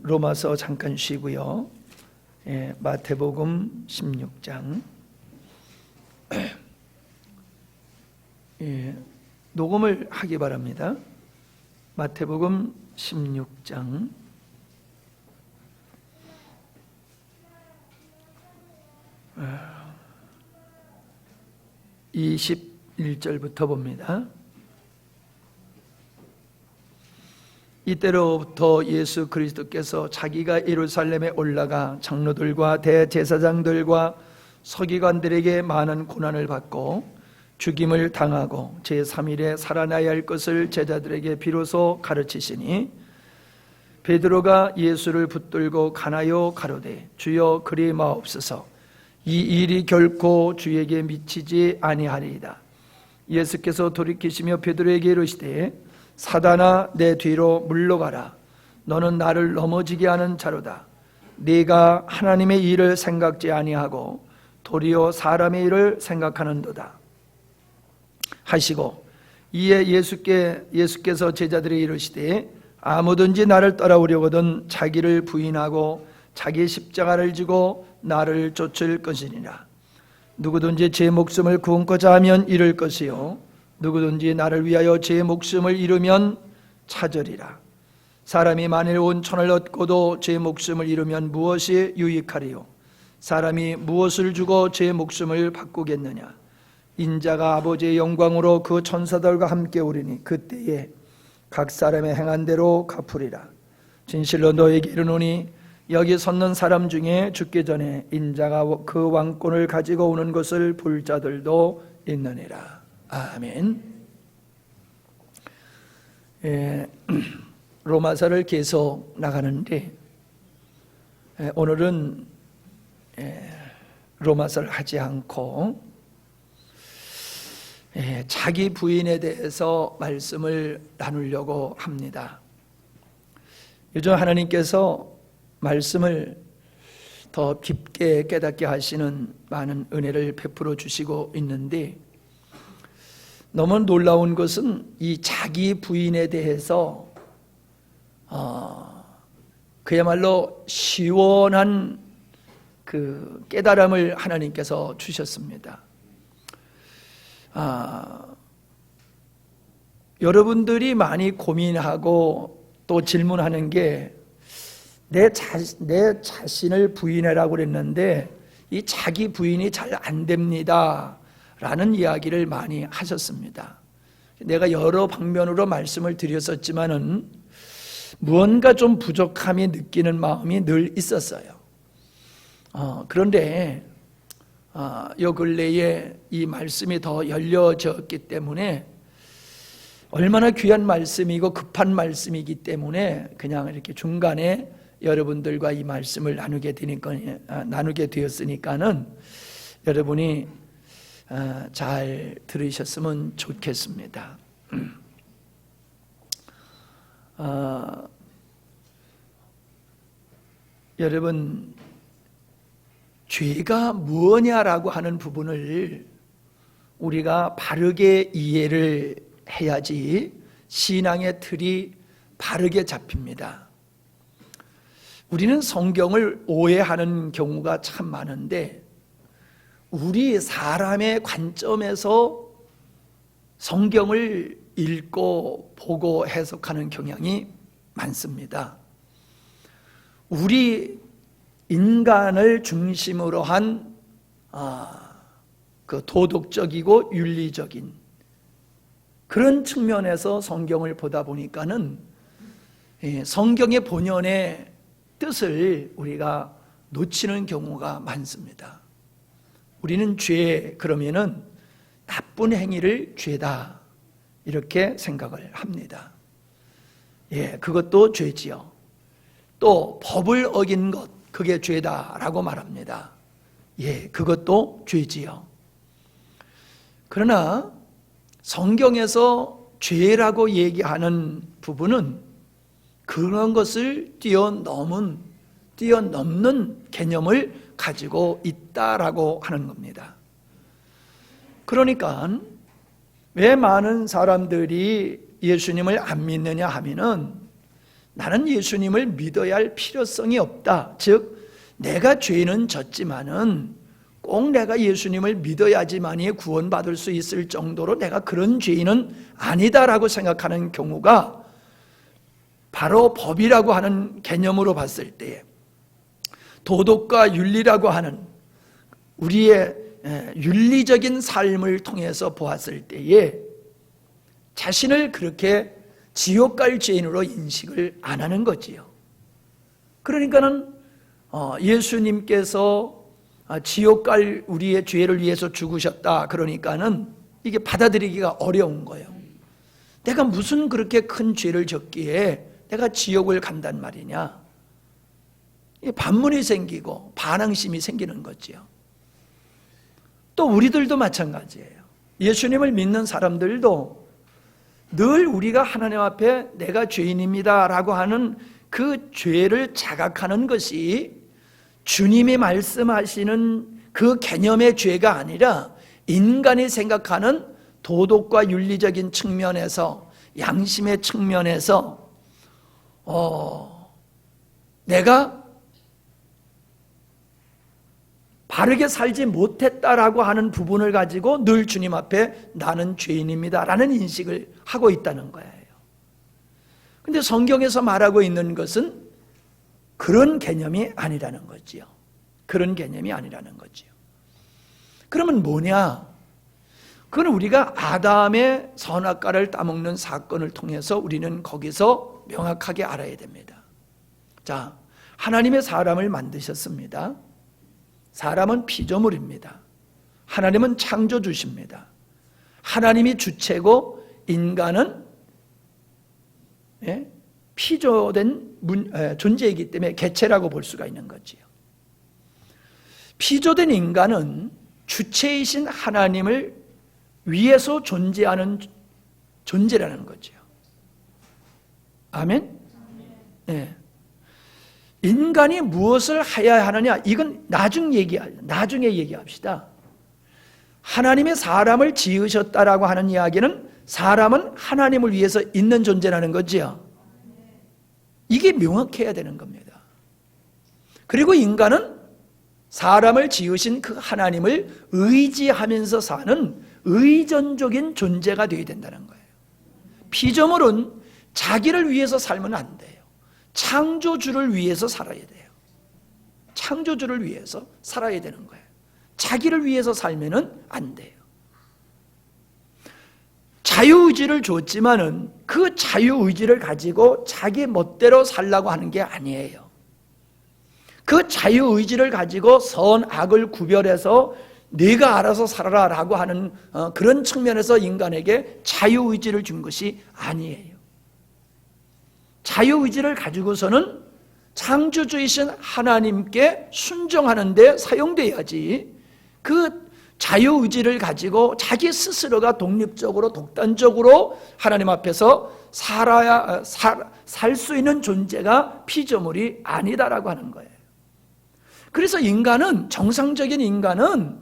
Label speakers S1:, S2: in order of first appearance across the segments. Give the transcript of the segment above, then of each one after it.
S1: 로마서 잠깐 쉬고요. 마태복음 16장. 녹음을 하기 바랍니다. 마태복음 16장 21절부터 봅니다. 이때로부터 예수 그리스도께서 자기가 예루살렘에 올라가 장로들과 대제사장들과 서기관들에게 많은 고난을 받고 죽임을 당하고 제3일에 살아나야 할 것을 제자들에게 비로소 가르치시니, 베드로가 예수를 붙들고 가나요 가로되 주여 그리 마옵소서, 이 일이 결코 주에게 미치지 아니하리이다. 예수께서 돌이키시며 베드로에게 이르시되 사단아 내 뒤로 물러가라. 너는 나를 넘어지게 하는 자로다. 네가 하나님의 일을 생각지 아니하고 도리어 사람의 일을 생각하는도다 하시고, 이에 예수께서 제자들에게 이르시되 아무든지 나를 따라오려거든 자기를 부인하고 자기 십자가를 지고 나를 쫓을 것이니라. 누구든지 제 목숨을 구원코자 하면 잃을 것이요 누구든지 나를 위하여 제 목숨을 잃으면 찾으리라. 사람이 만일 온 천을 얻고도 제 목숨을 잃으면 무엇이 유익하리요? 사람이 무엇을 주고 제 목숨을 바꾸겠느냐? 인자가 아버지의 영광으로 그 천사들과 함께 오리니 그때에 각 사람의 행한 대로 갚으리라. 진실로 너에게 이르노니 여기 섰는 사람 중에 죽기 전에 인자가 그 왕권을 가지고 오는 것을 볼 자들도 있느니라. 아멘. 로마서를 계속 나가는데 오늘은 로마서를 하지 않고 자기 부인에 대해서 말씀을 나누려고 합니다. 요즘 하나님께서 말씀을 더 깊게 깨닫게 하시는 많은 은혜를 베풀어 주시고 있는데, 너무 놀라운 것은 이 자기 부인에 대해서 그야말로 시원한 그 깨달음을 하나님께서 주셨습니다. 여러분들이 많이 고민하고 또 질문하는 게 내 자신을 부인해라고 그랬는데 이 자기 부인이 잘 안 됩니다 라는 이야기를 많이 하셨습니다. 내가 여러 방면으로 말씀을 드렸었지만은 무언가 좀 부족함이 느끼는 마음이 늘 있었어요. 그런데 요 근래에 이 말씀이 더 열려졌기 때문에, 얼마나 귀한 말씀이고 급한 말씀이기 때문에 그냥 이렇게 중간에 여러분들과 이 말씀을 나누게 되었으니까는 여러분이 잘 들으셨으면 좋겠습니다. 여러분, 죄가 무엇이냐라고 하는 부분을 우리가 바르게 이해를 해야지 신앙의 틀이 바르게 잡힙니다. 우리는 성경을 오해하는 경우가 참 많은데, 우리 사람의 관점에서 성경을 읽고 보고 해석하는 경향이 많습니다. 우리 인간을 중심으로 한 그 도덕적이고 윤리적인 그런 측면에서 성경을 보다 보니까는 성경의 본연의 뜻을 우리가 놓치는 경우가 많습니다. 우리는 죄 그러면은 나쁜 행위를 죄다 이렇게 생각을 합니다. 그것도 죄지요. 또 법을 어긴 것, 그게 죄다라고 말합니다. 그것도 죄지요. 그러나 성경에서 죄라고 얘기하는 부분은 그런 것을 뛰어넘는 개념을 가지고 있다라고 하는 겁니다. 그러니까 왜 많은 사람들이 예수님을 안 믿느냐 하면은 나는 예수님을 믿어야 할 필요성이 없다. 즉 내가 죄는 졌지만은 꼭 내가 예수님을 믿어야지만이 구원받을 수 있을 정도로 내가 그런 죄인은 아니다라고 생각하는 경우가 바로 법이라고 하는 개념으로 봤을 때에, 도덕과 윤리라고 하는 우리의 윤리적인 삶을 통해서 보았을 때에 자신을 그렇게 지옥 갈 죄인으로 인식을 안 하는 거지요. 그러니까는 예수님께서 지옥 갈 우리의 죄를 위해서 죽으셨다 그러니까는 이게 받아들이기가 어려운 거예요. 내가 무슨 그렇게 큰 죄를 졌기에 내가 지옥을 간단 말이냐. 반문이 생기고 반항심이 생기는 거지요. 또 우리들도 마찬가지예요. 예수님을 믿는 사람들도 늘 우리가 하나님 앞에 내가 죄인입니다 라고 하는 그 죄를 자각하는 것이 주님이 말씀하시는 그 개념의 죄가 아니라 인간이 생각하는 도덕과 윤리적인 측면에서, 양심의 측면에서 내가 바르게 살지 못했다라고 하는 부분을 가지고 늘 주님 앞에 나는 죄인입니다 라는 인식을 하고 있다는 거예요. 근데 성경에서 말하고 있는 것은 그런 개념이 아니라는 거지요. 그런 개념이 아니라는 거지요. 그러면 뭐냐? 그건 우리가 아담의 선악과를 따먹는 사건을 통해서 우리는 거기서 명확하게 알아야 됩니다. 자, 하나님의 사람을 만드셨습니다. 사람은 피조물입니다. 하나님은 창조주십니다. 하나님이 주체고 인간은 피조된 존재이기 때문에 개체라고 볼 수가 있는 거지요. 피조된 인간은 주체이신 하나님을 위해서 존재하는 존재라는 거죠. 아멘? 네. 인간이 무엇을 해야 하느냐, 이건 나중에 얘기합시다. 하나님의 사람을 지으셨다라고 하는 이야기는 사람은 하나님을 위해서 있는 존재라는 거지요. 이게 명확해야 되는 겁니다. 그리고 인간은 사람을 지으신 그 하나님을 의지하면서 사는 의존적인 존재가 되어야 된다는 거예요. 피조물은 자기를 위해서 살면 안 돼요. 창조주를 위해서 살아야 돼요. 창조주를 위해서 살아야 되는 거예요. 자기를 위해서 살면은 안 돼요. 자유의지를 줬지만은 그 자유의지를 가지고 자기 멋대로 살라고 하는 게 아니에요. 그 자유의지를 가지고 선악을 구별해서 네가 알아서 살아라 라고 하는 그런 측면에서 인간에게 자유의지를 준 것이 아니에요. 자유의지를 가지고서는 창조주이신 하나님께 순종하는 데 사용돼야지, 그 자유의지를 가지고 자기 스스로가 독립적으로 독단적으로 하나님 앞에서 살 수 있는 존재가 피조물이 아니다라고 하는 거예요. 그래서 인간은, 정상적인 인간은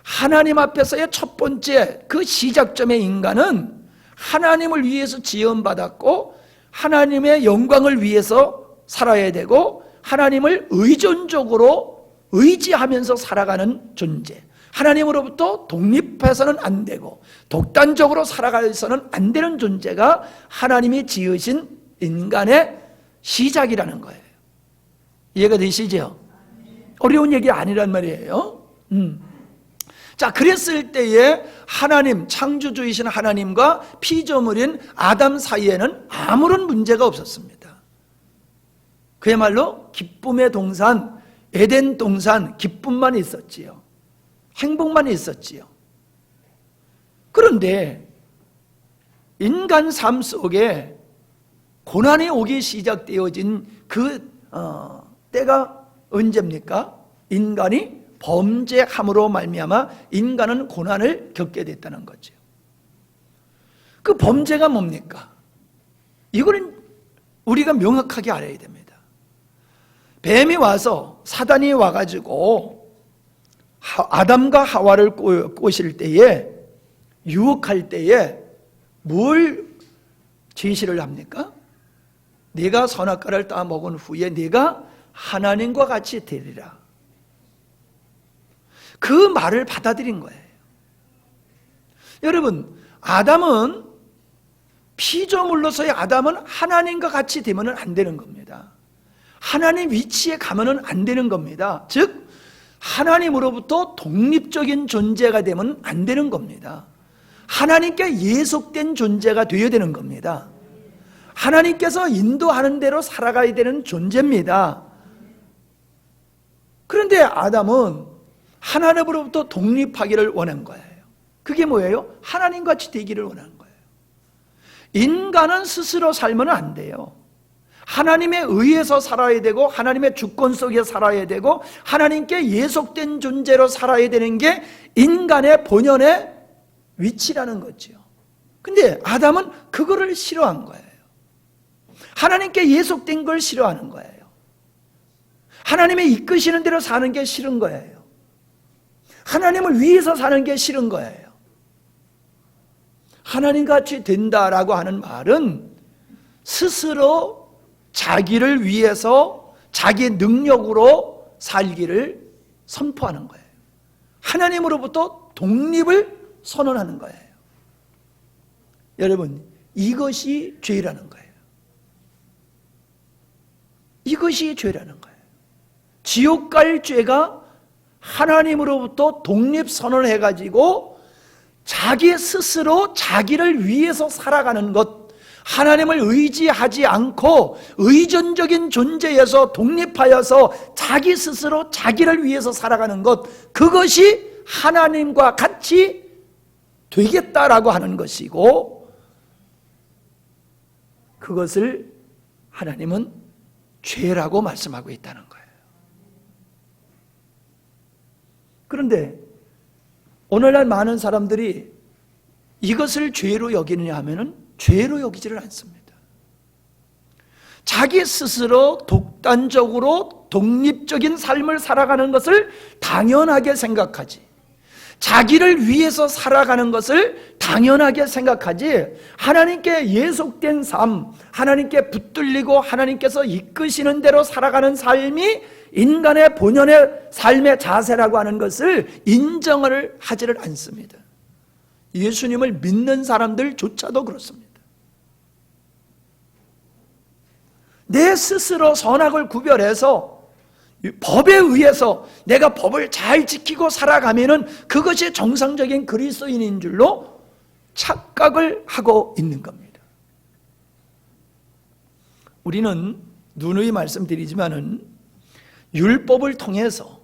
S1: 하나님 앞에서의 첫 번째 그 시작점의 인간은 하나님을 위해서 지음받았고 하나님의 영광을 위해서 살아야 되고 하나님을 의존적으로 의지하면서 살아가는 존재, 하나님으로부터 독립해서는 안 되고 독단적으로 살아가서는 안 되는 존재가 하나님이 지으신 인간의 시작이라는 거예요. 이해가 되시죠? 어려운 얘기 아니란 말이에요. 자, 그랬을 때에 하나님, 창조주이신 하나님과 피조물인 아담 사이에는 아무런 문제가 없었습니다. 그야말로 기쁨의 동산, 에덴 동산, 기쁨만 있었지요. 행복만 있었지요. 그런데 인간 삶 속에 고난이 오기 시작되어진 그 때가 언제입니까? 인간이 범죄함으로 말미암아 인간은 고난을 겪게 됐다는 거죠. 그 범죄가 뭡니까? 이거는 우리가 명확하게 알아야 됩니다. 뱀이 와서, 사단이 와가지고 아담과 하와를 꼬실 때에, 유혹할 때에 뭘 제시를 합니까? 네가 선악과를 따 먹은 후에 네가 하나님과 같이 되리라. 그 말을 받아들인 거예요. 여러분, 아담은 피조물로서의 아담은 하나님과 같이 되면 안 되는 겁니다. 하나님 위치에 가면 안 되는 겁니다. 즉 하나님으로부터 독립적인 존재가 되면 안 되는 겁니다. 하나님께 예속된 존재가 되어야 되는 겁니다. 하나님께서 인도하는 대로 살아가야 되는 존재입니다. 그런데 아담은 하나님으로부터 독립하기를 원한 거예요. 그게 뭐예요? 하나님같이 되기를 원하는 거예요. 인간은 스스로 살면 안 돼요. 하나님에 의해서 살아야 되고 하나님의 주권 속에 살아야 되고 하나님께 예속된 존재로 살아야 되는 게 인간의 본연의 위치라는 거죠. 근데 아담은 그거를 싫어한 거예요. 하나님께 예속된 걸 싫어하는 거예요. 하나님의 이끄시는 대로 사는 게 싫은 거예요. 하나님을 위해서 사는 게 싫은 거예요. 하나님같이 된다라고 하는 말은 스스로 자기를 위해서 자기 능력으로 살기를 선포하는 거예요. 하나님으로부터 독립을 선언하는 거예요. 여러분, 이것이 죄라는 거예요. 이것이 죄라는 거예요. 지옥 갈 죄가 하나님으로부터 독립 선언을 해가지고 자기 스스로 자기를 위해서 살아가는 것, 하나님을 의지하지 않고 의존적인 존재에서 독립하여서 자기 스스로 자기를 위해서 살아가는 것, 그것이 하나님과 같이 되겠다라고 하는 것이고, 그것을 하나님은 죄라고 말씀하고 있다는 거예요. 그런데 오늘날 많은 사람들이 이것을 죄로 여기느냐 하면은 죄로 여기지를 않습니다. 자기 스스로 독단적으로 독립적인 삶을 살아가는 것을 당연하게 생각하지, 자기를 위해서 살아가는 것을 당연하게 생각하지, 하나님께 예속된 삶, 하나님께 붙들리고 하나님께서 이끄시는 대로 살아가는 삶이 인간의 본연의 삶의 자세라고 하는 것을 인정을 하지를 않습니다. 예수님을 믿는 사람들조차도 그렇습니다. 내 스스로 선악을 구별해서 법에 의해서 내가 법을 잘 지키고 살아가면은 그것이 정상적인 그리스도인인 줄로 착각을 하고 있는 겁니다. 우리는 누누이 말씀드리지만은 율법을 통해서,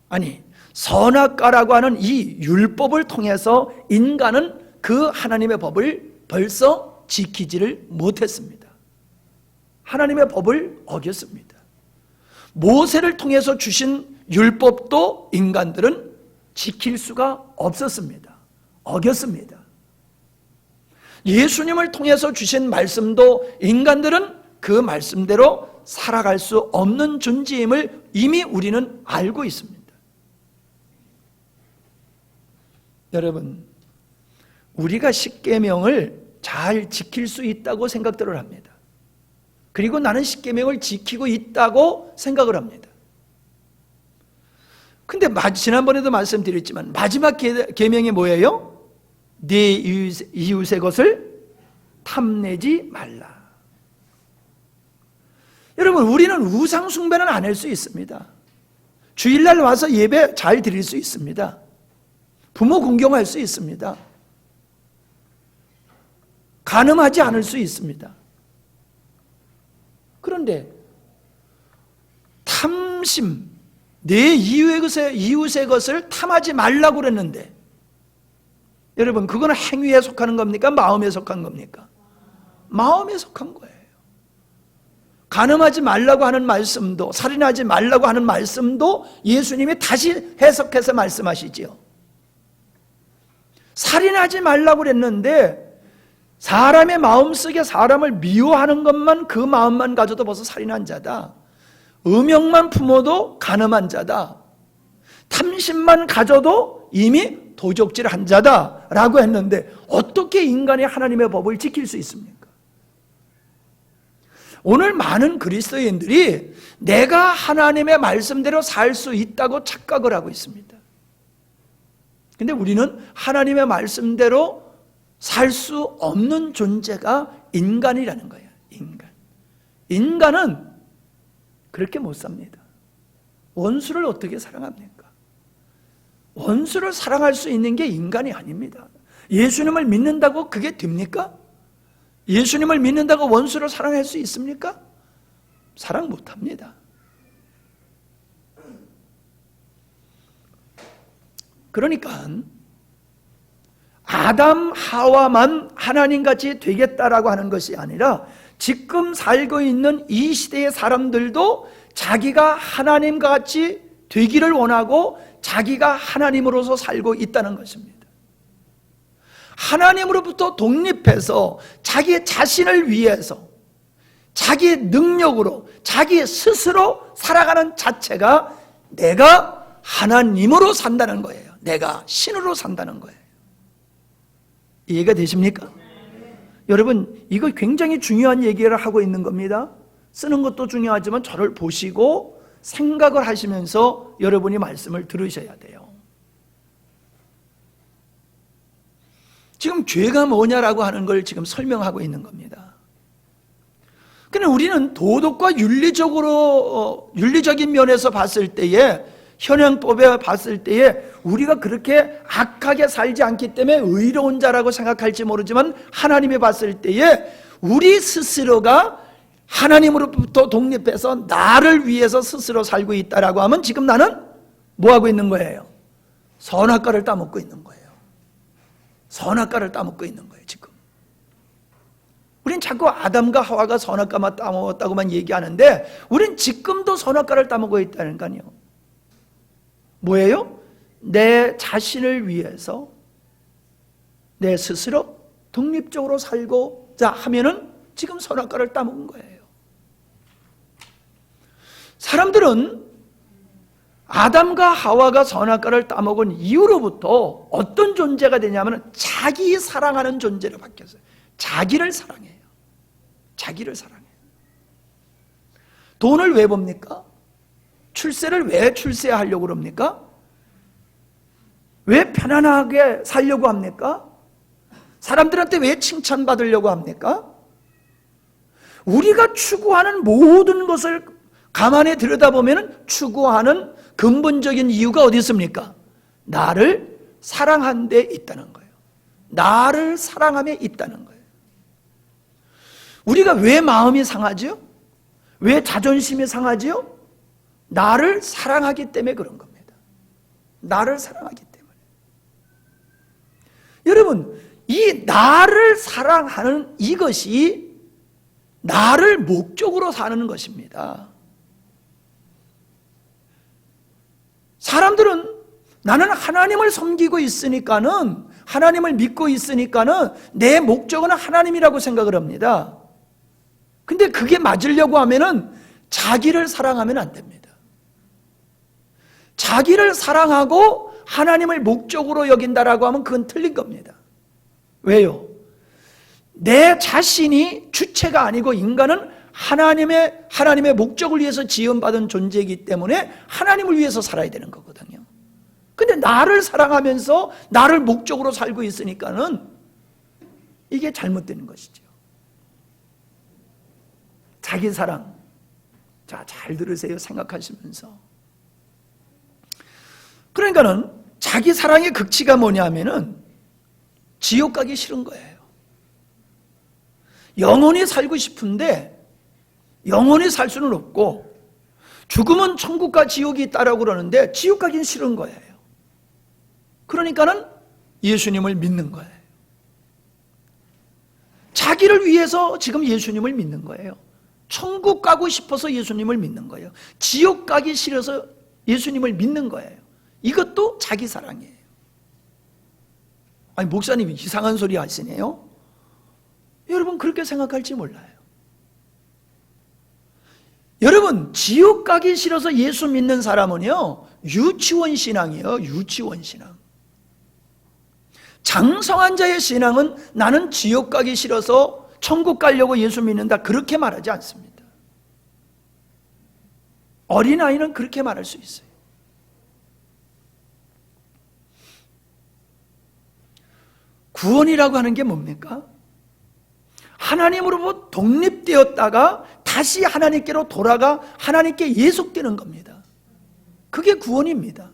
S1: 아니 선악과라고 하는 이 율법을 통해서 인간은 그 하나님의 법을 벌써 지키지를 못했습니다. 하나님의 법을 어겼습니다. 모세를 통해서 주신 율법도 인간들은 지킬 수가 없었습니다. 어겼습니다. 예수님을 통해서 주신 말씀도 인간들은 그 말씀대로 살아갈 수 없는 존재임을 이미 우리는 알고 있습니다. 여러분, 우리가 십계명을 잘 지킬 수 있다고 생각들을 합니다. 그리고 나는 십계명을 지키고 있다고 생각을 합니다. 근데 지난번에도 말씀드렸지만 마지막 계명이 뭐예요? 네 이웃의 것을 탐내지 말라. 여러분, 우리는 우상 숭배는 안 할 수 있습니다. 주일날 와서 예배 잘 드릴 수 있습니다. 부모 공경할 수 있습니다. 간음하지 않을 수 있습니다. 그런데 탐심, 내 이웃의 것을 탐하지 말라고 그랬는데, 여러분, 그거는 행위에 속하는 겁니까? 마음에 속한 겁니까? 마음에 속한 거예요. 간음하지 말라고 하는 말씀도, 살인하지 말라고 하는 말씀도 예수님이 다시 해석해서 말씀하시지요. 살인하지 말라고 그랬는데 사람의 마음속에 사람을 미워하는 것만, 그 마음만 가져도 벌써 살인한 자다. 음욕만 품어도 간음한 자다. 탐심만 가져도 이미 도적질한 자다라고 했는데 어떻게 인간이 하나님의 법을 지킬 수 있습니까? 오늘 많은 그리스도인들이 내가 하나님의 말씀대로 살 수 있다고 착각을 하고 있습니다. 근데 우리는 하나님의 말씀대로 살 수 없는 존재가 인간이라는 거예요. 인간은 그렇게 못 삽니다. 원수를 어떻게 사랑합니까? 원수를 사랑할 수 있는 게 인간이 아닙니다. 예수님을 믿는다고 그게 됩니까? 예수님을 믿는다고 원수를 사랑할 수 있습니까? 사랑 못합니다. 그러니까 아담 하와만 하나님같이 되겠다라고 하는 것이 아니라 지금 살고 있는 이 시대의 사람들도 자기가 하나님과 같이 되기를 원하고 자기가 하나님으로서 살고 있다는 것입니다. 하나님으로부터 독립해서 자기 자신을 위해서 자기 능력으로 자기 스스로 살아가는 자체가 내가 하나님으로 산다는 거예요. 내가 신으로 산다는 거예요. 이해가 되십니까? 여러분, 이거 굉장히 중요한 얘기를 하고 있는 겁니다. 쓰는 것도 중요하지만 저를 보시고 생각을 하시면서 여러분이 말씀을 들으셔야 돼요. 지금 죄가 뭐냐라고 하는 걸 지금 설명하고 있는 겁니다. 근데 우리는 도덕과 윤리적인 면에서 봤을 때에, 현행법에 봤을 때에 우리가 그렇게 악하게 살지 않기 때문에 의로운 자라고 생각할지 모르지만 하나님이 봤을 때에 우리 스스로가 하나님으로부터 독립해서 나를 위해서 스스로 살고 있다라고 하면 지금 나는 뭐하고 있는 거예요? 선악과를 따먹고 있는 거예요. 선악과를 따먹고 있는 거예요. 지금 우린 자꾸 아담과 하와가 선악과만 따먹었다고만 얘기하는데 우린 지금도 선악과를 따먹고 있다는 거아니에요. 뭐예요? 내 자신을 위해서 내 스스로 독립적으로 살고자 하면은 지금 선악과를 따먹은 거예요. 사람들은 아담과 하와가 선악과를 따먹은 이후로부터 어떤 존재가 되냐면 자기 사랑하는 존재로 바뀌었어요. 자기를 사랑해요. 자기를 사랑해요. 돈을 왜 봅니까? 출세를 왜 출세하려고 그럽니까? 왜 편안하게 살려고 합니까? 사람들한테 왜 칭찬받으려고 합니까? 우리가 추구하는 모든 것을 가만히 들여다보면 추구하는 근본적인 이유가 어디 있습니까? 나를 사랑한 데 있다는 거예요. 나를 사랑함에 있다는 거예요. 우리가 왜 마음이 상하지요? 왜 자존심이 상하지요? 나를 사랑하기 때문에 그런 겁니다. 나를 사랑하기 때문에. 여러분, 이 나를 사랑하는 이것이 나를 목적으로 사는 것입니다. 사람들은 나는 하나님을 섬기고 있으니까는, 하나님을 믿고 있으니까는 내 목적은 하나님이라고 생각을 합니다. 근데 그게 맞으려고 하면은 자기를 사랑하면 안 됩니다. 자기를 사랑하고 하나님을 목적으로 여긴다라고 하면 그건 틀린 겁니다. 왜요? 내 자신이 주체가 아니고 인간은 하나님의 목적을 위해서 지음받은 존재이기 때문에 하나님을 위해서 살아야 되는 거거든요. 근데 나를 사랑하면서 나를 목적으로 살고 있으니까는 이게 잘못되는 것이죠. 자기 사랑. 자, 잘 들으세요. 생각하시면서. 그러니까는 자기 사랑의 극치가 뭐냐면은 지옥 가기 싫은 거예요. 영원히 살고 싶은데 영원히 살 수는 없고 죽으면 천국과 지옥이 있다라고 그러는데 지옥 가긴 싫은 거예요. 그러니까는 예수님을 믿는 거예요. 자기를 위해서 지금 예수님을 믿는 거예요. 천국 가고 싶어서 예수님을 믿는 거예요. 지옥 가기 싫어서 예수님을 믿는 거예요. 이것도 자기 사랑이에요. 아니, 목사님 이상한 소리 하시네요. 여러분 그렇게 생각할지 몰라요. 여러분, 지옥 가기 싫어서 예수 믿는 사람은요, 유치원 신앙이에요. 유치원 신앙. 장성한 자의 신앙은 나는 지옥 가기 싫어서 천국 가려고 예수 믿는다, 그렇게 말하지 않습니다. 어린아이는 그렇게 말할 수 있어요. 구원이라고 하는 게 뭡니까? 하나님으로부터 독립되었다가 다시 하나님께로 돌아가 하나님께 예속되는 겁니다. 그게 구원입니다.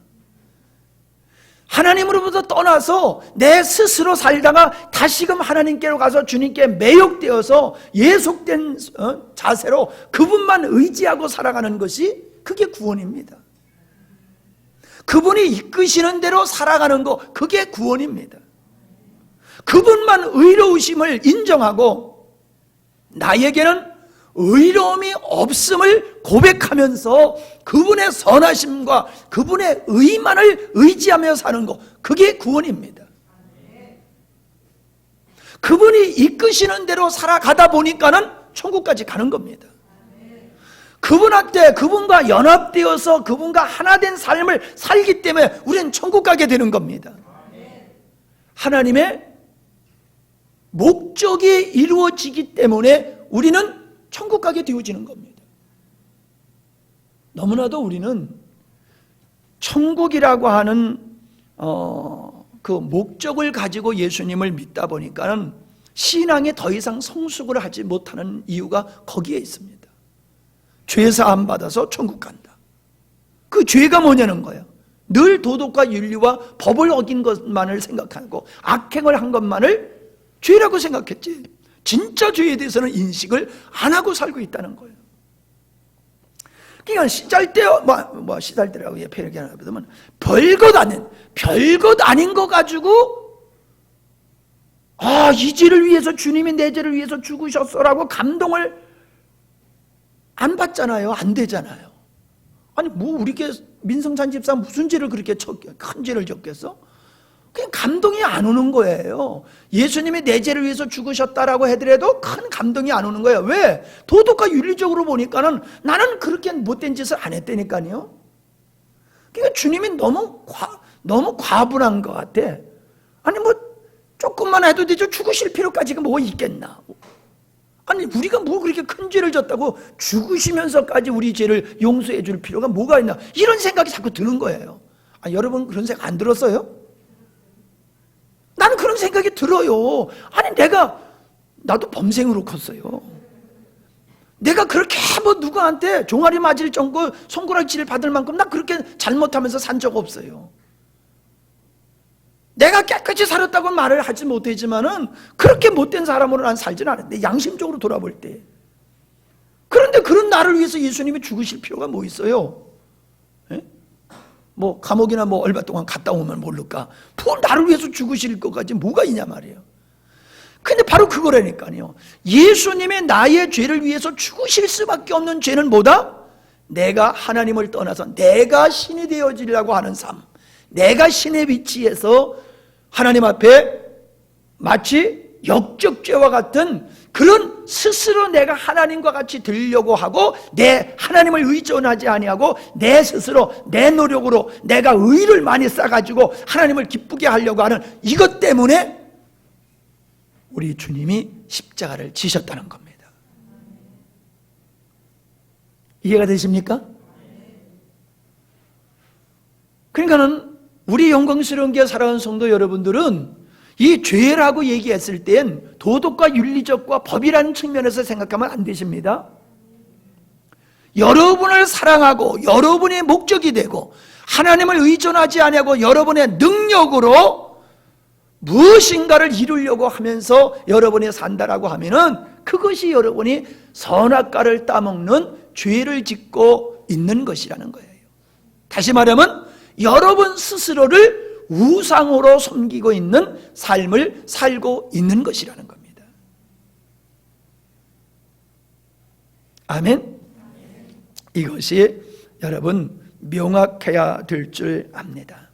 S1: 하나님으로부터 떠나서 내 스스로 살다가 다시금 하나님께로 가서 주님께 매혹되어서 예속된 자세로 그분만 의지하고 살아가는 것이 그게 구원입니다. 그분이 이끄시는 대로 살아가는 거, 그게 구원입니다. 그분만 의로우심을 인정하고 나에게는 의로움이 없음을 고백하면서 그분의 선하심과 그분의 의만을 의지하며 사는 것, 그게 구원입니다. 그분이 이끄시는 대로 살아가다 보니까는 천국까지 가는 겁니다. 그분한테, 그분과 연합되어서 그분과 하나 된 삶을 살기 때문에 우리는 천국 가게 되는 겁니다. 하나님의 목적이 이루어지기 때문에 우리는 천국 가게 되어지는 겁니다. 너무나도 우리는 천국이라고 하는 그 목적을 가지고 예수님을 믿다 보니까는 신앙에 더 이상 성숙을 하지 못하는 이유가 거기에 있습니다. 죄 사함 받아서 천국 간다. 그 죄가 뭐냐는 거예요. 늘 도덕과 윤리와 법을 어긴 것만을 생각하고 악행을 한 것만을 죄라고 생각했지, 진짜 죄에 대해서는 인식을 안 하고 살고 있다는 거예요. 그러니까 시달때라고 표현하면 별것 아닌 거 가지고 이 죄를 위해서 주님이 내 죄를 위해서 죽으셨어라고 감동을 안 받잖아요. 안 되잖아요. 아니 우리 교회 민성찬 집사 무슨 죄를 그렇게 큰 죄를 졌겠어? 그냥 감동이 안 오는 거예요. 예수님이 내 죄를 위해서 죽으셨다라고 하더라도 큰 감동이 안 오는 거예요. 왜? 도덕과 윤리적으로 보니까는 나는 그렇게 못된 짓을 안 했다니까요. 그러니까 주님이 너무 과분한 것 같아. 아니 조금만 해도 되죠. 죽으실 필요까지가 뭐 있겠나. 아니 우리가 그렇게 큰 죄를 졌다고 죽으시면서까지 우리 죄를 용서해 줄 필요가 뭐가 있나, 이런 생각이 자꾸 드는 거예요. 여러분 그런 생각 안 들었어요? 나는 그런 생각이 들어요. 아니 나도 범생으로 컸어요. 내가 그렇게 누구한테 종아리 맞을 정도 손가락질을 받을 만큼 나 그렇게 잘못하면서 산 적 없어요. 내가 깨끗이 살았다고 말을 하지 못하지만은 그렇게 못된 사람으로 난 살지는 않았는데, 양심적으로 돌아볼 때. 그런데 그런 나를 위해서 예수님이 죽으실 필요가 뭐 있어요? 감옥이나 얼마 동안 갔다 오면 모를까. 나를 위해서 죽으실 것까지 뭐가 있냐 말이에요. 근데 바로 그거라니까요. 예수님이 나의 죄를 위해서 죽으실 수밖에 없는 죄는 뭐다? 내가 하나님을 떠나서 내가 신이 되어지려고 하는 삶, 내가 신의 위치에서 하나님 앞에 마치 역적죄와 같은 그런 스스로 내가 하나님과 같이 되려고 하고 내 하나님을 의존하지 아니하고 내 스스로 내 노력으로 내가 의를 많이 쌓아가지고 하나님을 기쁘게 하려고 하는 이것 때문에 우리 주님이 십자가를 지셨다는 겁니다. 이해가 되십니까? 그러니까는 우리 영광스러운 교회 살아온 성도 여러분들은 이 죄라고 얘기했을 땐 도덕과 윤리적과 법이라는 측면에서 생각하면 안 되십니다. 여러분을 사랑하고 여러분의 목적이 되고 하나님을 의존하지 아니하고 여러분의 능력으로 무엇인가를 이루려고 하면서 여러분이 산다라고 하면은 그것이 여러분이 선악과를 따먹는 죄를 짓고 있는 것이라는 거예요. 다시 말하면 여러분 스스로를 우상으로 섬기고 있는 삶을 살고 있는 것이라는 겁니다. 아멘? 이것이 여러분 명확해야 될 줄 압니다.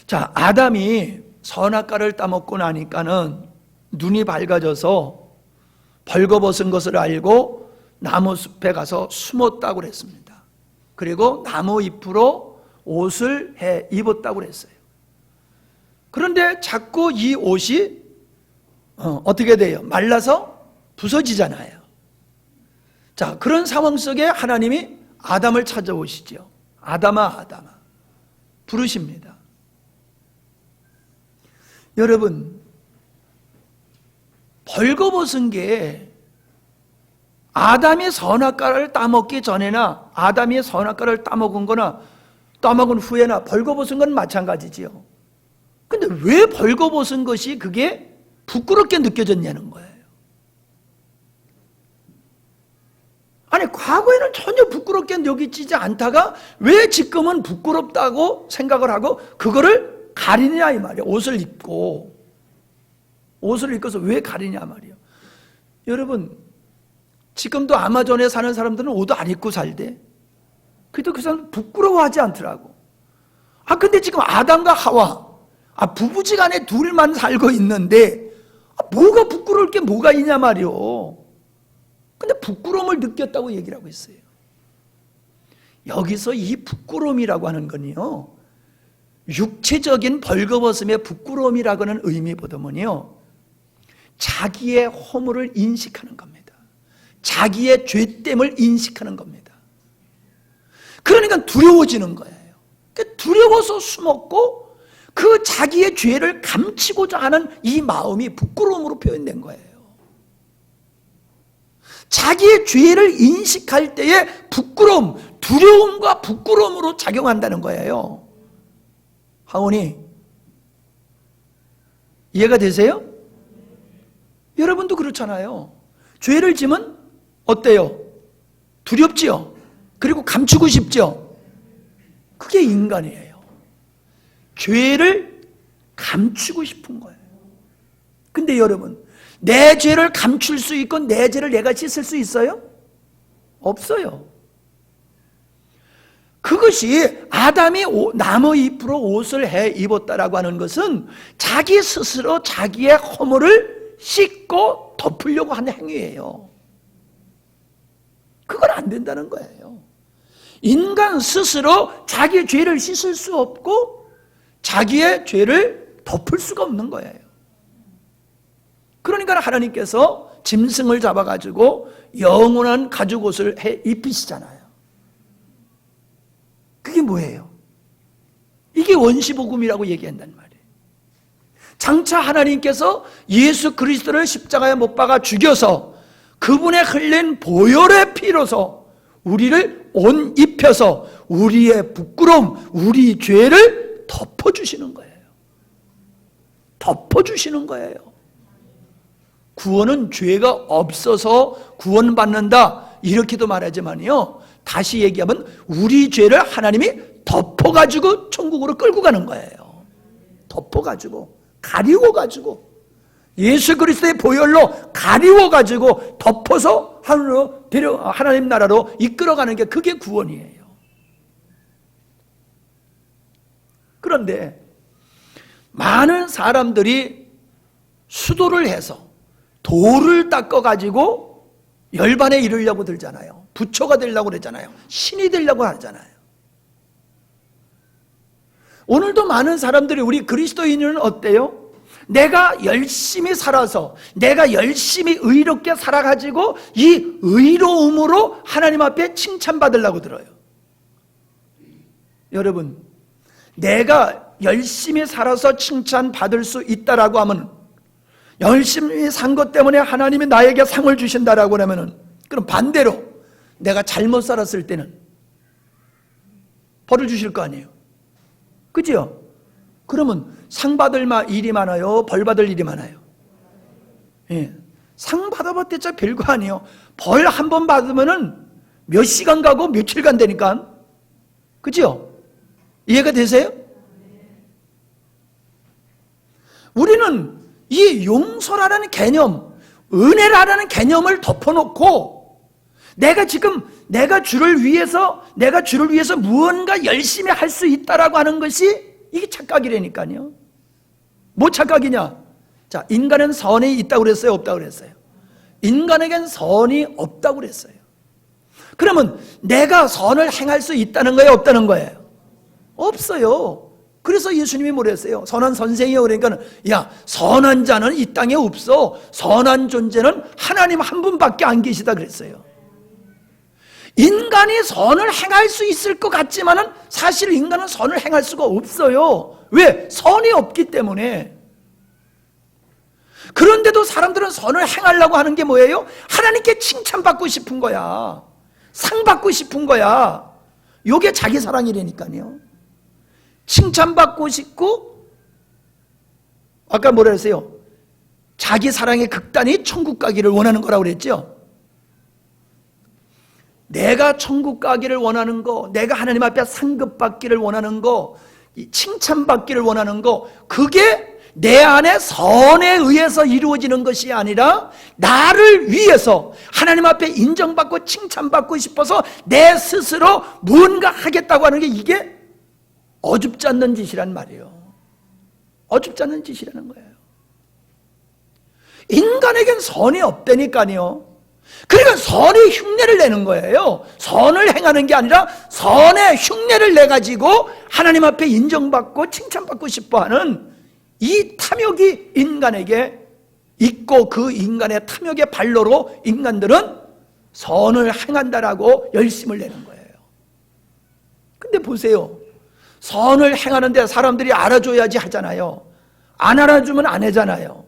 S1: 자, 아담이 선악과를 따먹고 나니까는 눈이 밝아져서 벌거벗은 것을 알고 나무 숲에 가서 숨었다고 그랬습니다. 그리고 나무 잎으로 옷을 해 입었다고 그랬어요. 그런데 자꾸 이 옷이 어떻게 돼요? 말라서 부서지잖아요. 자, 그런 상황 속에 하나님이 아담을 찾아오시죠. 아담아, 아담아 부르십니다. 여러분, 벌거벗은 게 아담이 선악과를 따먹기 전에나 아담이 선악과를 따먹은 거나 따먹은 후에나 벌거벗은 건 마찬가지지요. 근데 왜 벌거벗은 것이 그게 부끄럽게 느껴졌냐는 거예요. 아니, 과거에는 전혀 부끄럽게 여기지지 않다가 왜 지금은 부끄럽다고 생각을 하고 그거를 가리냐 이 말이에요. 옷을 입고서 왜 가리냐 말이에요. 여러분, 지금도 아마존에 사는 사람들은 옷 안 입고 살대. 그래도 그 사람 부끄러워하지 않더라고. 근데 지금 아담과 하와 부부지간에 둘만 살고 있는데 뭐가 부끄러울 게 뭐가 있냐 말이요. 근데 부끄러움을 느꼈다고 얘기를 하고 있어요. 여기서 이 부끄러움이라고 하는 건요, 육체적인 벌거벗음의 부끄러움이라고는 의미보다는요, 자기의 허물을 인식하는 겁니다. 자기의 죄됨을 인식하는 겁니다. 그러니까 두려워지는 거예요. 두려워서 숨었고 그 자기의 죄를 감추고자 하는 이 마음이 부끄러움으로 표현된 거예요. 자기의 죄를 인식할 때에 부끄러움, 두려움과 부끄러움으로 작용한다는 거예요. 하오니 이해가 되세요? 여러분도 그렇잖아요. 죄를 지면 어때요? 두렵지요? 그리고 감추고 싶죠? 그게 인간이에요. 죄를 감추고 싶은 거예요. 근데 여러분, 내 죄를 감출 수 있고 내 죄를 내가 씻을 수 있어요? 없어요. 그것이 아담이 나무 잎으로 옷을 해 입었다라고 하는 것은 자기 스스로 자기의 허물을 씻고 덮으려고 하는 행위예요. 그건 안 된다는 거예요. 인간 스스로 자기의 죄를 씻을 수 없고 자기의 죄를 덮을 수가 없는 거예요. 그러니까 하나님께서 짐승을 잡아가지고 영원한 가죽옷을 해 입히시잖아요. 그게 뭐예요? 이게 원시복음이라고 얘기한단 말이에요. 장차 하나님께서 예수 그리스도를 십자가에 못 박아 죽여서 그분의 흘린 보혈의 피로서 우리를 옷 입혀서 우리의 부끄러움, 우리 죄를 덮어주시는 거예요. 덮어주시는 거예요. 구원은 죄가 없어서 구원받는다 이렇게도 말하지만요, 다시 얘기하면 우리 죄를 하나님이 덮어가지고 천국으로 끌고 가는 거예요. 덮어가지고, 가리워가지고, 예수 그리스도의 보혈로 가리워가지고 덮어서 하나님 나라로 이끌어가는 게 그게 구원이에요. 그런데 많은 사람들이 수도를 해서 돌을 닦아가지고 열반에 이르려고 들잖아요. 부처가 되려고 그러잖아요. 신이 되려고 하잖아요. 오늘도 많은 사람들이, 우리 그리스도인은 어때요? 내가 열심히 살아서, 내가 열심히 의롭게 살아가지고 이 의로움으로 하나님 앞에 칭찬받으려고 들어요. 여러분, 내가 열심히 살아서 칭찬받을 수 있다라고 하면, 열심히 산 것 때문에 하나님이 나에게 상을 주신다라고 하면은, 그럼 반대로 내가 잘못 살았을 때는 벌을 주실 거 아니에요. 그죠? 그러면 상 받을 일이 많아요? 벌 받을 일이 많아요? 예. 상 받아봤자 별거 아니에요. 벌 한 번 받으면은 몇 시간 가고 며칠간 되니까. 그죠? 이해가 되세요? 우리는 이 용서라는 개념, 은혜라는 개념을 덮어놓고 내가 주를 위해서 무언가 열심히 할 수 있다라고 하는 것이 이게 착각이라니까요. 뭐 착각이냐? 자, 인간은 선이 있다고 그랬어요? 없다고 그랬어요? 인간에겐 선이 없다고 그랬어요. 그러면 내가 선을 행할 수 있다는 거예요? 없다는 거예요? 없어요. 그래서 예수님이 뭐랬어요? 선한 선생이요. 그러니까 야, 선한 자는 이 땅에 없어. 선한 존재는 하나님 한 분밖에 안 계시다 그랬어요. 인간이 선을 행할 수 있을 것 같지만은 사실 인간은 선을 행할 수가 없어요. 왜? 선이 없기 때문에. 그런데도 사람들은 선을 행하려고 하는 게 뭐예요? 하나님께 칭찬받고 싶은 거야. 상 받고 싶은 거야. 요게 자기 사랑이라니까요. 칭찬받고 싶고, 아까 뭐라 했어요? 자기 사랑의 극단이 천국 가기를 원하는 거라고 그랬죠? 내가 천국 가기를 원하는 거, 내가 하나님 앞에 상급받기를 원하는 거, 칭찬받기를 원하는 거, 그게 내 안에 선에 의해서 이루어지는 것이 아니라 나를 위해서 하나님 앞에 인정받고 칭찬받고 싶어서 내 스스로 무언가 하겠다고 하는 게 이게 어줍지 않는 짓이란 말이에요. 어줍지 않는 짓이라는 거예요. 인간에겐 선이 없다니까요. 그러니까 선의 흉내를 내는 거예요. 선을 행하는 게 아니라 선의 흉내를 내가지고 하나님 앞에 인정받고 칭찬받고 싶어하는 이 탐욕이 인간에게 있고, 그 인간의 탐욕의 발로로 인간들은 선을 행한다라고 열심을 내는 거예요. 근데 보세요. 선을 행하는데 사람들이 알아줘야지 하잖아요. 안 알아주면 안 하잖아요.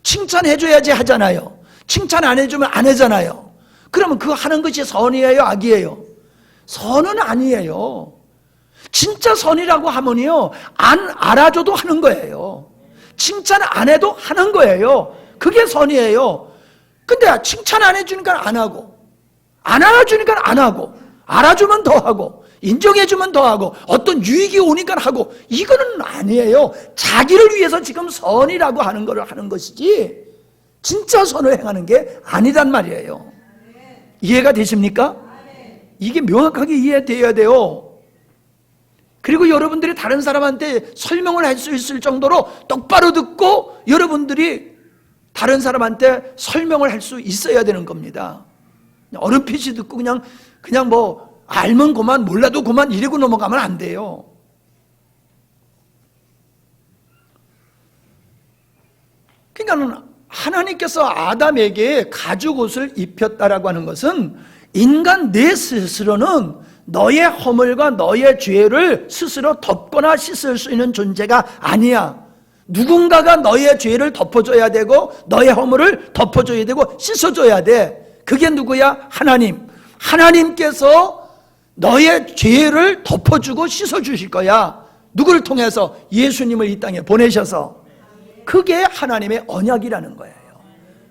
S1: 칭찬해줘야지 하잖아요. 칭찬 안 해주면 안 하잖아요. 그러면 그 하는 것이 선이에요, 악이에요? 선은 아니에요. 진짜 선이라고 하면요, 안 알아줘도 하는 거예요. 칭찬 안 해도 하는 거예요. 그게 선이에요. 근데 칭찬 안 해주니까 안 하고, 안 알아주니까 안 하고, 알아주면 더 하고, 인정해주면 더 하고, 어떤 유익이 오니까 하고, 이거는 아니에요. 자기를 위해서 지금 선이라고 하는 걸 하는 것이지 진짜 선을 행하는 게 아니란 말이에요. 이해가 되십니까? 이게 명확하게 이해되어야 돼요. 그리고 여러분들이 다른 사람한테 설명을 할 수 있을 정도로 똑바로 듣고 여러분들이 다른 사람한테 설명을 할 수 있어야 되는 겁니다. 어렴풋이 듣고 그냥 뭐 알면 그만, 몰라도 그만 이러고 넘어가면 안 돼요. 그러니까 하나님께서 아담에게 가죽옷을 입혔다라고 하는 것은 인간 내 스스로는 너의 허물과 너의 죄를 스스로 덮거나 씻을 수 있는 존재가 아니야. 누군가가 너의 죄를 덮어줘야 되고 너의 허물을 덮어줘야 되고 씻어줘야 돼. 그게 누구야? 하나님. 하나님께서 너의 죄를 덮어주고 씻어주실 거야. 누구를 통해서? 예수님을 이 땅에 보내셔서. 그게 하나님의 언약이라는 거예요.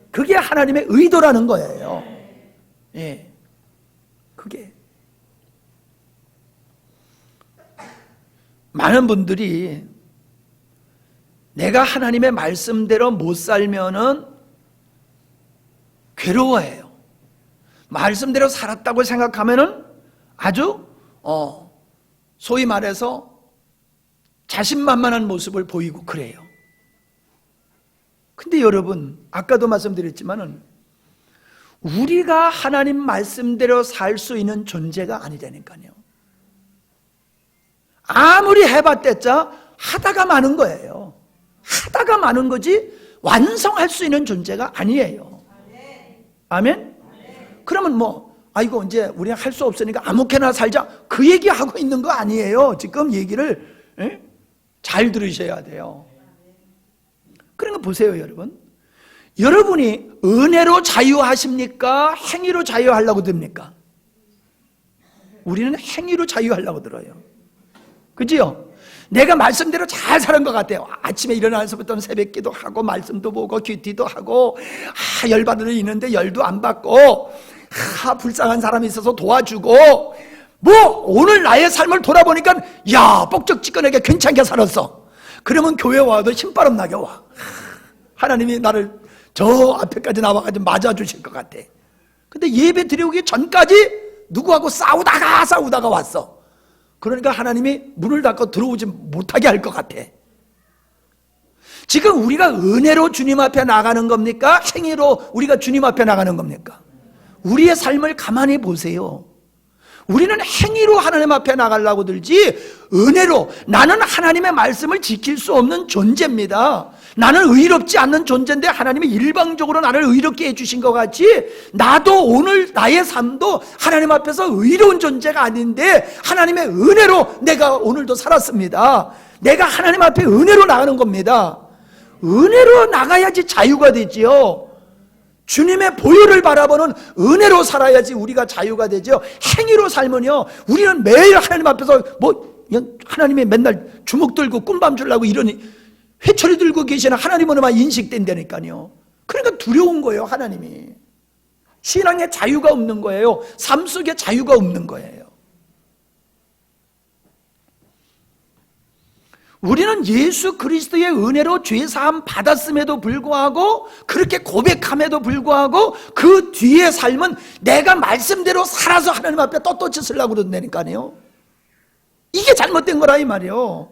S1: 그게 하나님의 의도라는 거예요. 예, 그게. 많은 분들이 내가 하나님의 말씀대로 못 살면은 괴로워해요. 말씀대로 살았다고 생각하면은 아주 소위 말해서 자신만만한 모습을 보이고 그래요. 근데 여러분, 아까도 말씀드렸지만은 우리가 하나님 말씀대로 살 수 있는 존재가 아니라니까요. 아무리 해봤댔자 하다가 마는 거예요. 하다가 마는 거지 완성할 수 있는 존재가 아니에요. 아멘? 그러면 이거 이제 우리가 할 수 없으니까 아무렇게나 살자, 그 얘기하고 있는 거 아니에요. 지금 얘기를 잘 들으셔야 돼요. 그러니까 보세요, 여러분. 여러분이 은혜로 자유하십니까? 행위로 자유하려고 듭니까? 우리는 행위로 자유하려고 들어요. 그지요? 내가 말씀대로 잘 사는 것 같아요. 아침에 일어나서부터 새벽기도 하고 말씀도 보고 큐티도 하고, 열받으러 있는데 열도 안 받고, 불쌍한 사람이 있어서 도와주고, 오늘 나의 삶을 돌아보니까 뻑적지근하게 괜찮게 살았어. 그러면 교회 와도 힘바람 나게 와. 하나님이 나를 저 앞에까지 나와가지고 맞아주실 것 같아. 근데 예배 드려오기 전까지 누구하고 싸우다가 왔어. 그러니까 하나님이 문을 닫고 들어오지 못하게 할 것 같아. 지금 우리가 은혜로 주님 앞에 나가는 겁니까? 행위로 우리가 주님 앞에 나가는 겁니까? 우리의 삶을 가만히 보세요. 우리는 행위로 하나님 앞에 나가려고 들지 은혜로, 나는 하나님의 말씀을 지킬 수 없는 존재입니다. 나는 의롭지 않는 존재인데 하나님이 일방적으로 나를 의롭게 해주신 것 같이 나도 오늘 나의 삶도 하나님 앞에서 의로운 존재가 아닌데 하나님의 은혜로 내가 오늘도 살았습니다. 내가 하나님 앞에 은혜로 나가는 겁니다. 은혜로 나가야지 자유가 되지요. 주님의 보혈을 바라보는 은혜로 살아야지 우리가 자유가 되죠. 행위로 살면요, 우리는 매일 하나님 앞에서 그냥 하나님이 맨날 주먹 들고 꿈밤 주려고 이러니 회초리 들고 계시는 하나님으로만 인식된다니까요. 그러니까 두려운 거예요. 하나님이 신앙에 자유가 없는 거예요. 삶 속에 자유가 없는 거예요. 우리는 예수 그리스도의 은혜로 죄사함 받았음에도 불구하고, 그렇게 고백함에도 불구하고 그 뒤의 삶은 내가 말씀대로 살아서 하나님 앞에 떳떳이 쓰려고 그런다니까요. 이게 잘못된 거라 이 말이에요.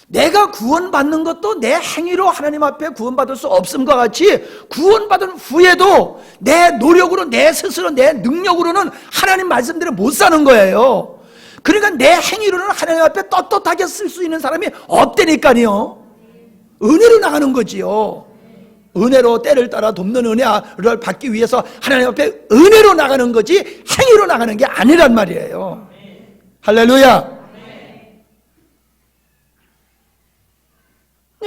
S1: 내가 구원받는 것도 내 행위로 하나님 앞에 구원받을 수 없음과 같이 구원받은 후에도 내 노력으로, 내 스스로, 내 능력으로는 하나님 말씀대로 못 사는 거예요. 그러니까 내 행위로는 하나님 앞에 떳떳하게 쓸 수 있는 사람이 없다니까요. 은혜로 나가는 거지요. 은혜로 때를 따라 돕는 은혜를 받기 위해서 하나님 앞에 은혜로 나가는 거지 행위로 나가는 게 아니란 말이에요. 할렐루야.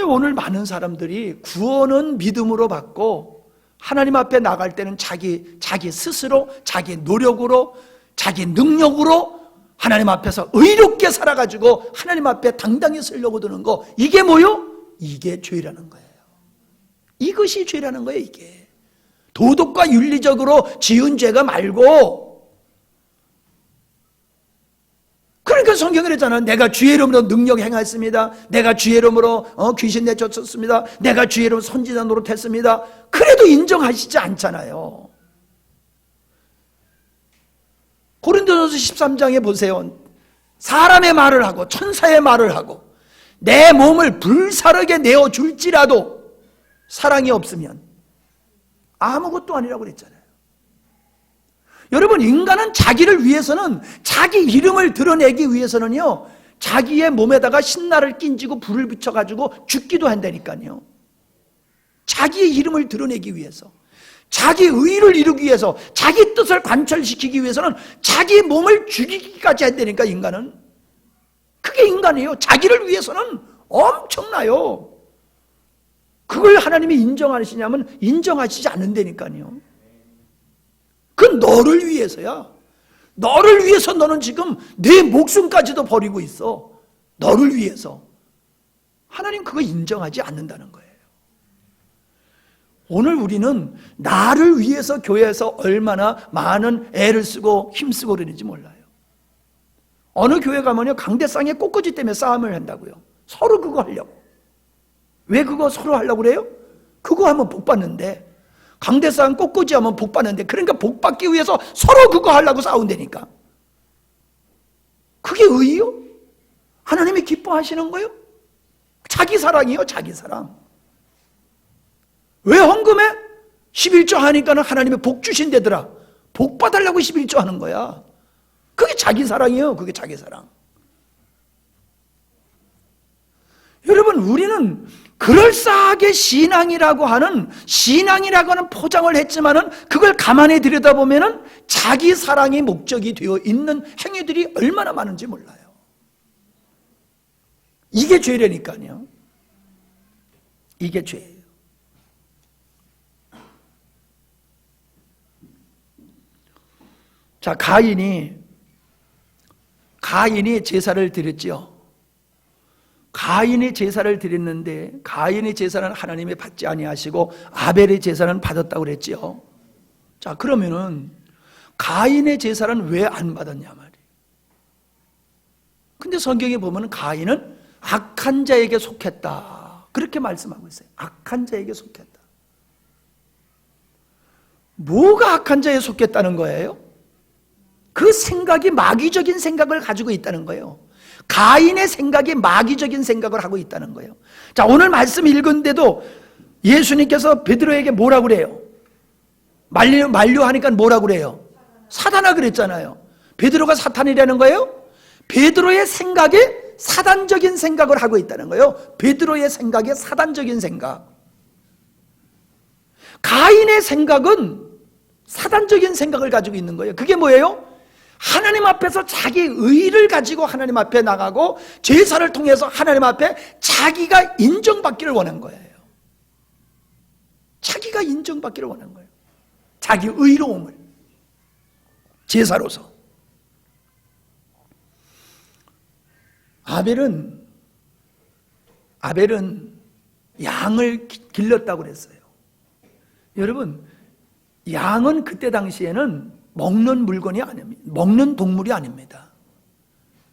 S1: 오늘 많은 사람들이 구원은 믿음으로 받고 하나님 앞에 나갈 때는 자기 스스로, 자기 노력으로, 자기 능력으로 하나님 앞에서 의롭게 살아가지고 하나님 앞에 당당히 쓰려고 드는 거, 이게 뭐요? 이게 죄라는 거예요. 이것이 죄라는 거예요. 이게 도덕과 윤리적으로 지은 죄가 말고, 그러니까 성경을 했잖아. 내가 주의 이름으로 능력 행하였습니다. 내가 주의 이름으로 귀신 내쫓았습니다. 내가 주의 이름으로 선지자 노릇했습니다. 그래도 인정하시지 않잖아요. 고린도전서 13장에 보세요. 사람의 말을 하고 천사의 말을 하고 내 몸을 불사르게 내어줄지라도 사랑이 없으면 아무것도 아니라고 그랬잖아요. 여러분, 인간은 자기를 위해서는, 자기 이름을 드러내기 위해서는요, 자기의 몸에다가 신나를 낀지고 불을 붙여가지고 죽기도 한다니까요. 자기의 이름을 드러내기 위해서, 자기 의를 이루기 위해서, 자기 뜻을 관철시키기 위해서는 자기 몸을 죽이기까지 한다니까. 인간은 그게 인간이에요. 자기를 위해서는 엄청나요. 그걸 하나님이 인정하시냐면 인정하시지 않는다니까요. 그건 너를 위해서야. 너를 위해서 너는 지금 내 목숨까지도 버리고 있어. 너를 위해서. 하나님 그거 인정하지 않는다는 거예요. 오늘 우리는 나를 위해서 교회에서 얼마나 많은 애를 쓰고 힘쓰고 그러는지 몰라요. 어느 교회 가면요, 강대상의 꽃꽂이 때문에 싸움을 한다고요. 서로 그거 하려고. 왜 그거 서로 하려고 그래요? 그거 하면 복 받는데, 강대상 꽃꽂이 하면 복 받는데, 그러니까 복 받기 위해서 서로 그거 하려고 싸운다니까. 그게 의의요? 하나님이 기뻐하시는 거요? 자기 사랑이요, 자기 사랑. 왜 헌금해? 11조 하니까는 하나님이 복 주신대더라. 복 받으려고 11조 하는 거야. 그게 자기 사랑이에요. 그게 자기 사랑. 여러분, 우리는 그럴싸하게 신앙이라고 하는 포장을 했지만은 그걸 가만히 들여다보면은 자기 사랑이 목적이 되어 있는 행위들이 얼마나 많은지 몰라요. 이게 죄라니까요. 이게 죄예요. 자, 가인이 제사를 드렸지요. 가인이 제사를 드렸는데 가인의 제사는 하나님이 받지 아니하시고 아벨의 제사는 받았다고 그랬지요. 자, 그러면은 가인의 제사는 왜 안 받았냐 말이에요. 근데 성경에 보면 가인은 악한 자에게 속했다, 그렇게 말씀하고 있어요. 악한 자에게 속했다. 뭐가 악한 자에 속했다는 거예요? 그 생각이 마귀적인 생각을 가지고 있다는 거예요. 가인의 생각이 마귀적인 생각을 하고 있다는 거예요. 자, 오늘 말씀 읽은데도 예수님께서 베드로에게 뭐라고 그래요? 만류하니까 뭐라고 그래요? 사단아 그랬잖아요. 베드로가 사탄이라는 거예요? 베드로의 생각에 사단적인 생각을 하고 있다는 거예요. 베드로의 생각에 사단적인 생각. 가인의 생각은 사단적인 생각을 가지고 있는 거예요. 그게 뭐예요? 하나님 앞에서 자기 의를 가지고 하나님 앞에 나가고 제사를 통해서 하나님 앞에 자기가 인정받기를 원한 거예요. 자기가 인정받기를 원한 거예요. 자기 의로움을 제사로서. 아벨은 양을 길렀다고 그랬어요. 여러분, 양은 그때 당시에는 먹는 물건이 아닙니다. 먹는 동물이 아닙니다.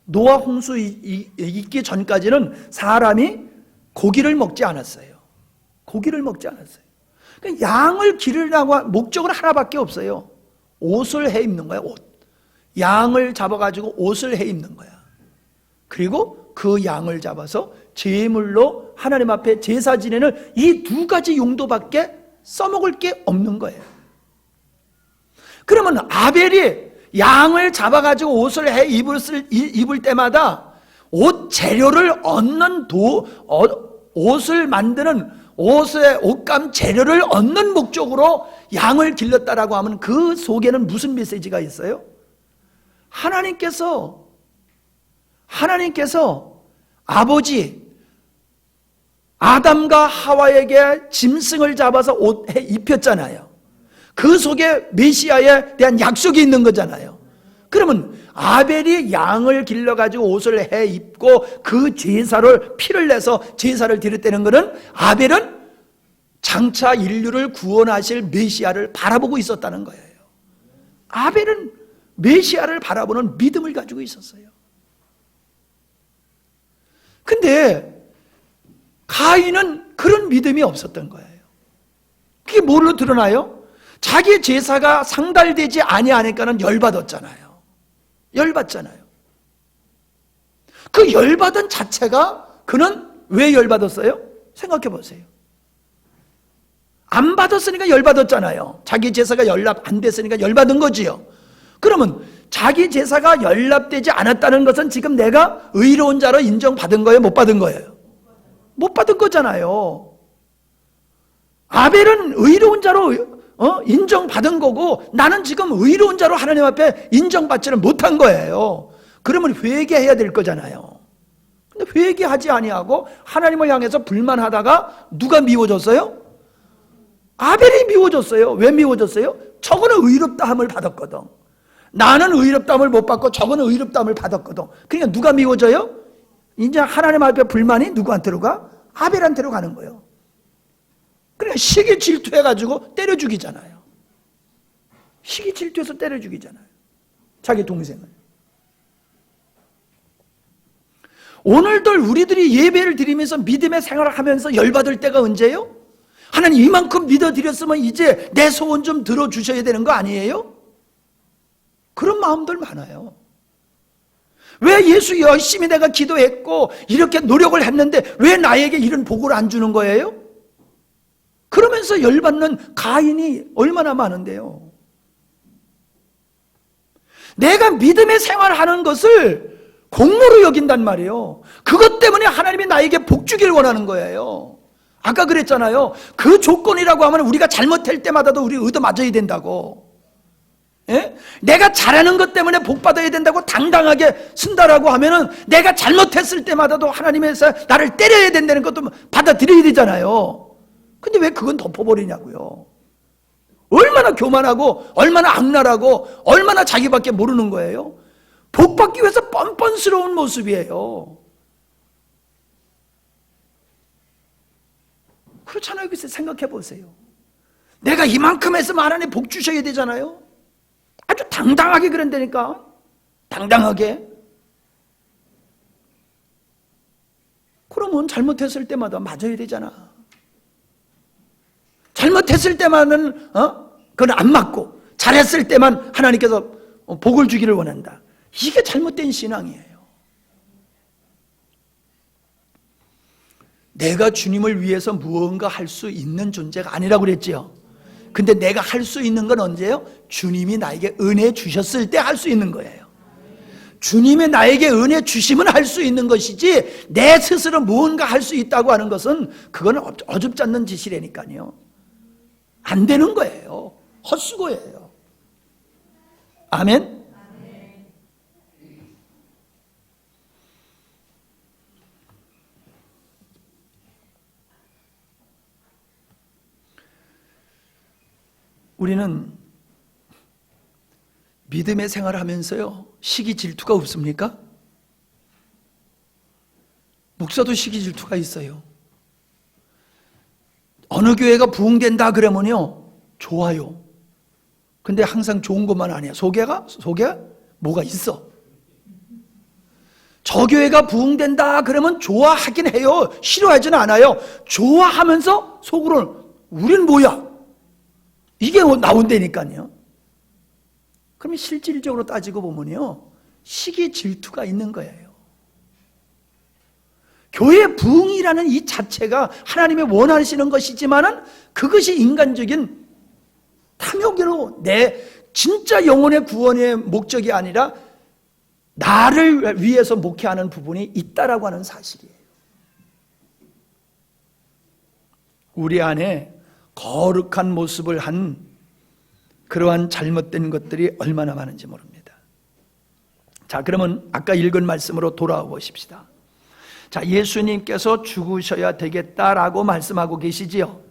S1: 노아 홍수 있기 전까지는 사람이 고기를 먹지 않았어요. 고기를 먹지 않았어요. 그러니까 양을 기르려고 목적은 하나밖에 없어요. 옷을 해 입는 거야, 옷. 양을 잡아가지고 옷을 해 입는 거야. 그리고 그 양을 잡아서 제물로 하나님 앞에 제사 지내는 이 두 가지 용도밖에 써먹을 게 없는 거예요. 그러면 아벨이 양을 잡아가지고 옷을 해 입을 때마다 옷 재료를 얻는 옷을 만드는 옷감 재료를 얻는 목적으로 양을 길렀다라고 하면 그 속에는 무슨 메시지가 있어요? 하나님께서 아버지 아담과 하와에게 짐승을 잡아서 옷에 입혔잖아요. 그 속에 메시아에 대한 약속이 있는 거잖아요. 그러면 아벨이 양을 길러가지고 옷을 해 입고 그 제사를 피를 내서 제사를 드렸다는 것은 아벨은 장차 인류를 구원하실 메시아를 바라보고 있었다는 거예요. 아벨은 메시아를 바라보는 믿음을 가지고 있었어요. 근데 가인은 그런 믿음이 없었던 거예요. 그게 뭘로 드러나요? 자기 제사가 상달되지 아니하니까는 열받았잖아요. 열받잖아요. 그 열받은 자체가 그는 왜 열받았어요? 생각해 보세요. 안 받았으니까 열받았잖아요. 자기 제사가 연락 안 됐으니까 열받은 거지요. 그러면 자기 제사가 연락되지 않았다는 것은 지금 내가 의로운 자로 인정받은 거예요? 못 받은 거예요? 못 받은 거잖아요. 아벨은 의로운 자로 인정받은 거고 나는 지금 의로운 자로 하나님 앞에 인정받지를 못한 거예요. 그러면 회개해야 될 거잖아요. 근데 회개하지 아니하고 하나님을 향해서 불만하다가 누가 미워졌어요? 아벨이 미워졌어요. 왜 미워졌어요? 저거는 의롭다함을 받았거든. 나는 의롭다함을 못 받고 저거는 의롭다함을 받았거든. 그러니까 누가 미워져요? 이제 하나님 앞에 불만이 누구한테로 가? 아벨한테로 가는 거예요. 그러니까 시기 질투해가지고 때려 죽이잖아요. 시기 질투해서 때려 죽이잖아요. 자기 동생을. 오늘도 우리들이 예배를 드리면서 믿음의 생활을 하면서 열받을 때가 언제예요? 하나님 이만큼 믿어드렸으면 이제 내 소원 좀 들어주셔야 되는 거 아니에요? 그런 마음들 많아요. 왜 예수 열심히 내가 기도했고 이렇게 노력을 했는데 왜 나에게 이런 복을 안 주는 거예요? 그러면서 열받는 가인이 얼마나 많은데요. 내가 믿음의 생활을 하는 것을 공로로 여긴단 말이에요. 그것 때문에 하나님이 나에게 복 주길 원하는 거예요. 아까 그랬잖아요. 그 조건이라고 하면 우리가 잘못할 때마다도 우리 얻어 맞아야 된다고. 예? 내가 잘하는 것 때문에 복 받아야 된다고 당당하게 쓴다라고 하면은 내가 잘못했을 때마다도 하나님에서 나를 때려야 된다는 것도 받아들여야 되잖아요. 근데 왜 그건 덮어버리냐고요. 얼마나 교만하고 얼마나 악랄하고 얼마나 자기밖에 모르는 거예요. 복 받기 위해서 뻔뻔스러운 모습이에요. 그렇잖아요. 글쎄 생각해 보세요. 내가 이만큼 했으면 하나님 복 주셔야 되잖아요. 아주 당당하게 그런다니까. 당당하게. 그러면 잘못했을 때마다 맞아야 되잖아. 잘못했을 때만은 그건 안 맞고 잘했을 때만 하나님께서 복을 주기를 원한다. 이게 잘못된 신앙이에요. 내가 주님을 위해서 무언가 할 수 있는 존재가 아니라고 그랬지요. 근데 내가 할 수 있는 건 언제예요? 주님이 나에게 은혜 주셨을 때 할 수 있는 거예요. 주님의 나에게 은혜 주심은 할 수 있는 것이지 내 스스로 무언가 할 수 있다고 하는 것은 그건 어줍지 않는 짓이라니까요. 안 되는 거예요. 헛수고예요. 아멘. 우리는 믿음의 생활을 하면서요, 시기 질투가 없습니까? 목사도 시기 질투가 있어요. 어느 교회가 부흥된다 그러면요, 좋아요. 근데 항상 좋은 것만 아니야. 속에 뭐가 있어. 저 교회가 부흥된다 그러면 좋아하긴 해요. 싫어하지는 않아요. 좋아하면서 속으로는 우린 뭐야? 이게 나온다니까요. 그러면 실질적으로 따지고 보면요, 시기 질투가 있는 거예요. 교회 부흥이라는 이 자체가 하나님의 원하시는 것이지만은 그것이 인간적인 탐욕으로 내 진짜 영혼의 구원의 목적이 아니라 나를 위해서 목회하는 부분이 있다라고 하는 사실이에요. 우리 안에 거룩한 모습을 한 그러한 잘못된 것들이 얼마나 많은지 모릅니다. 자, 그러면 아까 읽은 말씀으로 돌아와 보십시다. 자, 예수님께서 죽으셔야 되겠다라고 말씀하고 계시지요.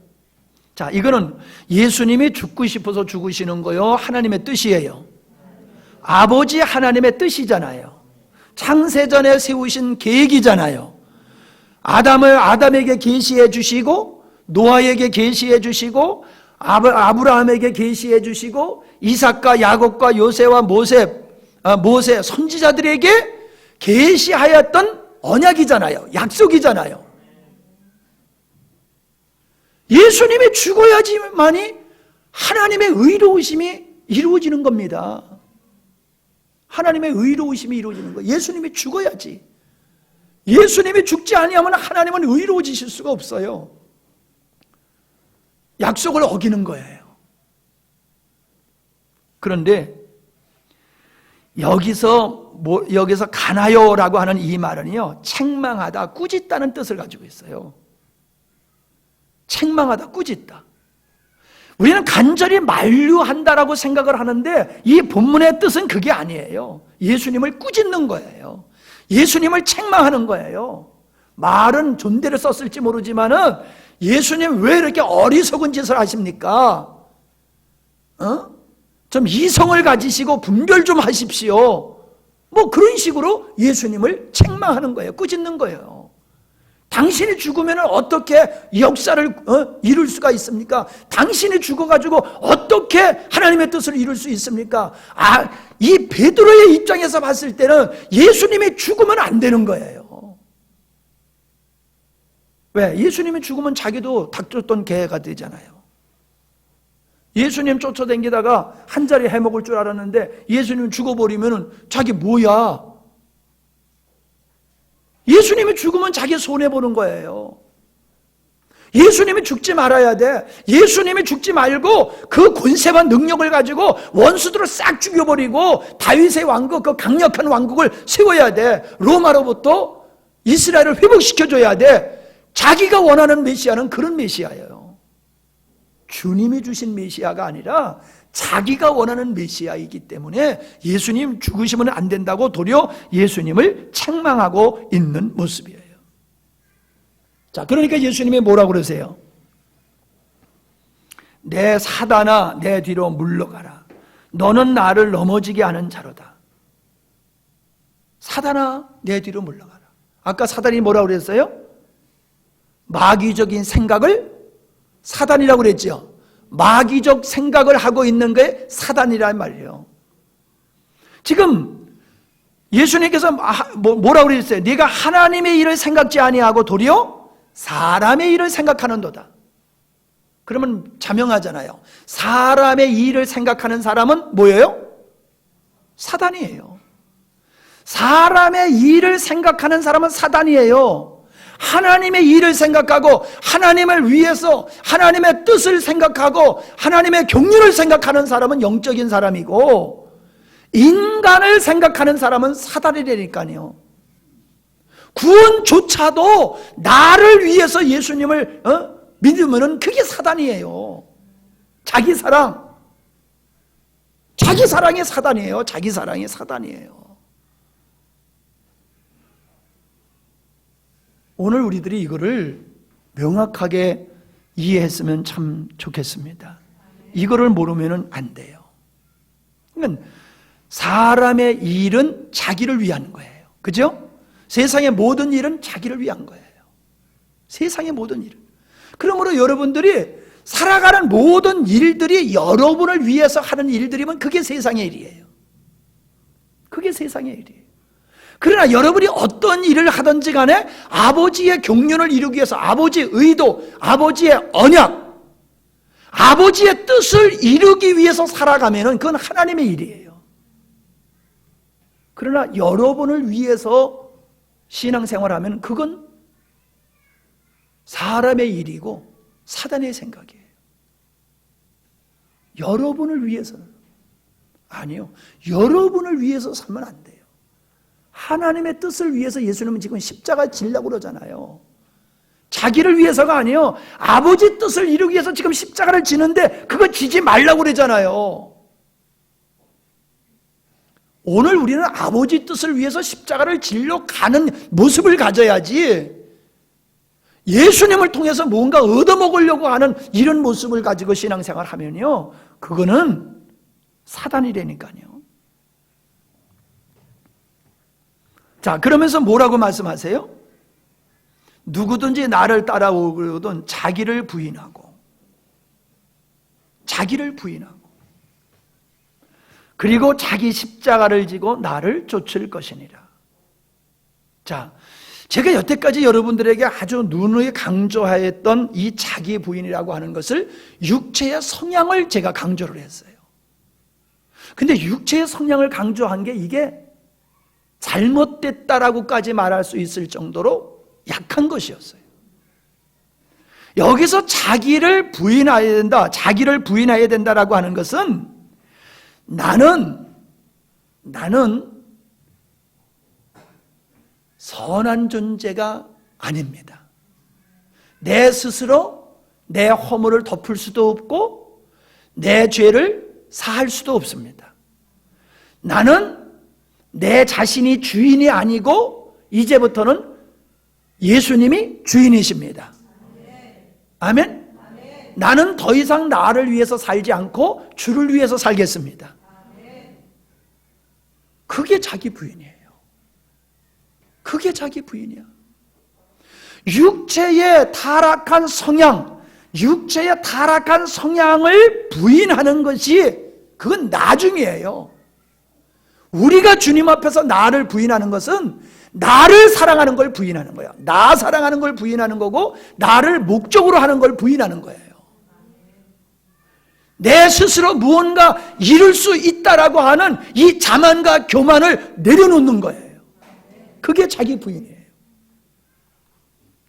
S1: 자, 이거는 예수님이 죽고 싶어서 죽으시는 거요, 하나님의 뜻이에요. 아버지 하나님의 뜻이잖아요. 창세전에 세우신 계획이잖아요. 아담에게 계시해 주시고, 노아에게 계시해 주시고, 아브라함에게 계시해 주시고, 이삭과 야곱과 요새와 모세 선지자들에게 계시하였던 언약이잖아요. 약속이잖아요. 예수님이 죽어야지만이 하나님의 의로우심이 이루어지는 겁니다. 하나님의 의로우심이 이루어지는 거예요. 예수님이 죽어야지. 예수님이 죽지 아니하면 하나님은 의로워지실 수가 없어요. 약속을 어기는 거예요. 그런데 여기서 가나요라고 하는 이 말은요, 책망하다, 꾸짖다는 뜻을 가지고 있어요. 책망하다, 꾸짖다. 우리는 간절히 만류한다라고 생각을 하는데 이 본문의 뜻은 그게 아니에요. 예수님을 꾸짖는 거예요. 예수님을 책망하는 거예요. 말은 존대를 썼을지 모르지만은 예수님 왜 이렇게 어리석은 짓을 하십니까? 좀 이성을 가지시고 분별 좀 하십시오. 뭐 그런 식으로 예수님을 책망하는 거예요. 꾸짖는 거예요. 당신이 죽으면 어떻게 역사를 이룰 수가 있습니까? 당신이 죽어가지고 어떻게 하나님의 뜻을 이룰 수 있습니까? 이 베드로의 입장에서 봤을 때는 예수님이 죽으면 안 되는 거예요. 왜? 예수님이 죽으면 자기도 닥쳤던 개가 되잖아요. 예수님 쫓아다니다가 한 자리 해먹을 줄 알았는데 예수님 죽어버리면 자기 뭐야? 예수님이 죽으면 자기 손해보는 거예요. 예수님이 죽지 말아야 돼. 예수님이 죽지 말고 그 권세와 능력을 가지고 원수들을 싹 죽여버리고 다윗의 왕국, 그 강력한 왕국을 세워야 돼. 로마로부터 이스라엘을 회복시켜줘야 돼. 자기가 원하는 메시아는 그런 메시아예요. 주님이 주신 메시아가 아니라 자기가 원하는 메시아이기 때문에 예수님 죽으시면 안 된다고 도리어 예수님을 책망하고 있는 모습이에요. 자, 그러니까 예수님이 뭐라고 그러세요? 내 사단아, 내 뒤로 물러가라. 너는 나를 넘어지게 하는 자로다. 사단아, 내 뒤로 물러가라. 아까 사단이 뭐라고 그랬어요? 마귀적인 생각을 사단이라고 그랬죠. 마귀적 생각을 하고 있는 게 사단이란 말이에요. 지금 예수님께서 뭐라고 그랬어요? 네가 하나님의 일을 생각지 아니하고 도리어 사람의 일을 생각하는도다. 그러면 자명하잖아요. 사람의 일을 생각하는 사람은 뭐예요? 사단이에요. 사람의 일을 생각하는 사람은 사단이에요. 하나님의 일을 생각하고 하나님을 위해서 하나님의 뜻을 생각하고 하나님의 경륜을 생각하는 사람은 영적인 사람이고, 인간을 생각하는 사람은 사단이라니까요. 구원조차도 나를 위해서 예수님을 믿으면 그게 사단이에요. 자기 사랑이 사단이에요. 자기 사랑이 사단이에요. 오늘 우리들이 이거를 명확하게 이해했으면 참 좋겠습니다. 이거를 모르면 안 돼요. 그러니까 사람의 일은 자기를 위한 거예요. 그죠? 세상의 모든 일은 자기를 위한 거예요. 세상의 모든 일은. 그러므로 여러분들이 살아가는 모든 일들이 여러분을 위해서 하는 일들이면 그게 세상의 일이에요. 그게 세상의 일이에요. 그러나 여러분이 어떤 일을 하든지 간에 아버지의 경륜을 이루기 위해서 아버지의 의도, 아버지의 언약, 아버지의 뜻을 이루기 위해서 살아가면 그건 하나님의 일이에요. 그러나 여러분을 위해서 신앙생활하면 그건 사람의 일이고 사단의 생각이에요. 여러분을 위해서는 아니요. 여러분을 위해서 살면 안 돼요. 하나님의 뜻을 위해서 예수님은 지금 십자가 지려고 그러잖아요. 자기를 위해서가 아니요. 아버지 뜻을 이루기 위해서 지금 십자가를 지는데 그거 지지 말라고 그러잖아요. 오늘 우리는 아버지 뜻을 위해서 십자가를 지려 가는 모습을 가져야지 예수님을 통해서 뭔가 얻어먹으려고 하는 이런 모습을 가지고 신앙생활 하면요, 그거는 사단이라니까요. 자, 그러면서 뭐라고 말씀하세요? 누구든지 나를 따라오거든 자기를 부인하고 그리고 자기 십자가를 지고 나를 쫓을 것이니라. 자, 제가 여태까지 여러분들에게 아주 누누이 강조하였던 이 자기 부인이라고 하는 것을 육체의 성향을 제가 강조를 했어요. 근데 육체의 성향을 강조한 게 이게 잘못됐다라고까지 말할 수 있을 정도로 약한 것이었어요. 여기서 자기를 부인해야 된다라고 하는 것은 나는 선한 존재가 아닙니다. 내 스스로 내 허물을 덮을 수도 없고 내 죄를 사할 수도 없습니다. 나는 내 자신이 주인이 아니고 이제부터는 예수님이 주인이십니다. 아멘? 나는 더 이상 나를 위해서 살지 않고 주를 위해서 살겠습니다. 그게 자기 부인이에요. 그게 자기 부인이야. 육체의 타락한 성향을 부인하는 것이 그건 나중이에요. 우리가 주님 앞에서 나를 부인하는 것은 나를 사랑하는 걸 부인하는 거야. 나 사랑하는 걸 부인하는 거고 나를 목적으로 하는 걸 부인하는 거예요. 내 스스로 무언가 이룰 수 있다라고 하는 이 자만과 교만을 내려놓는 거예요. 그게 자기 부인이에요.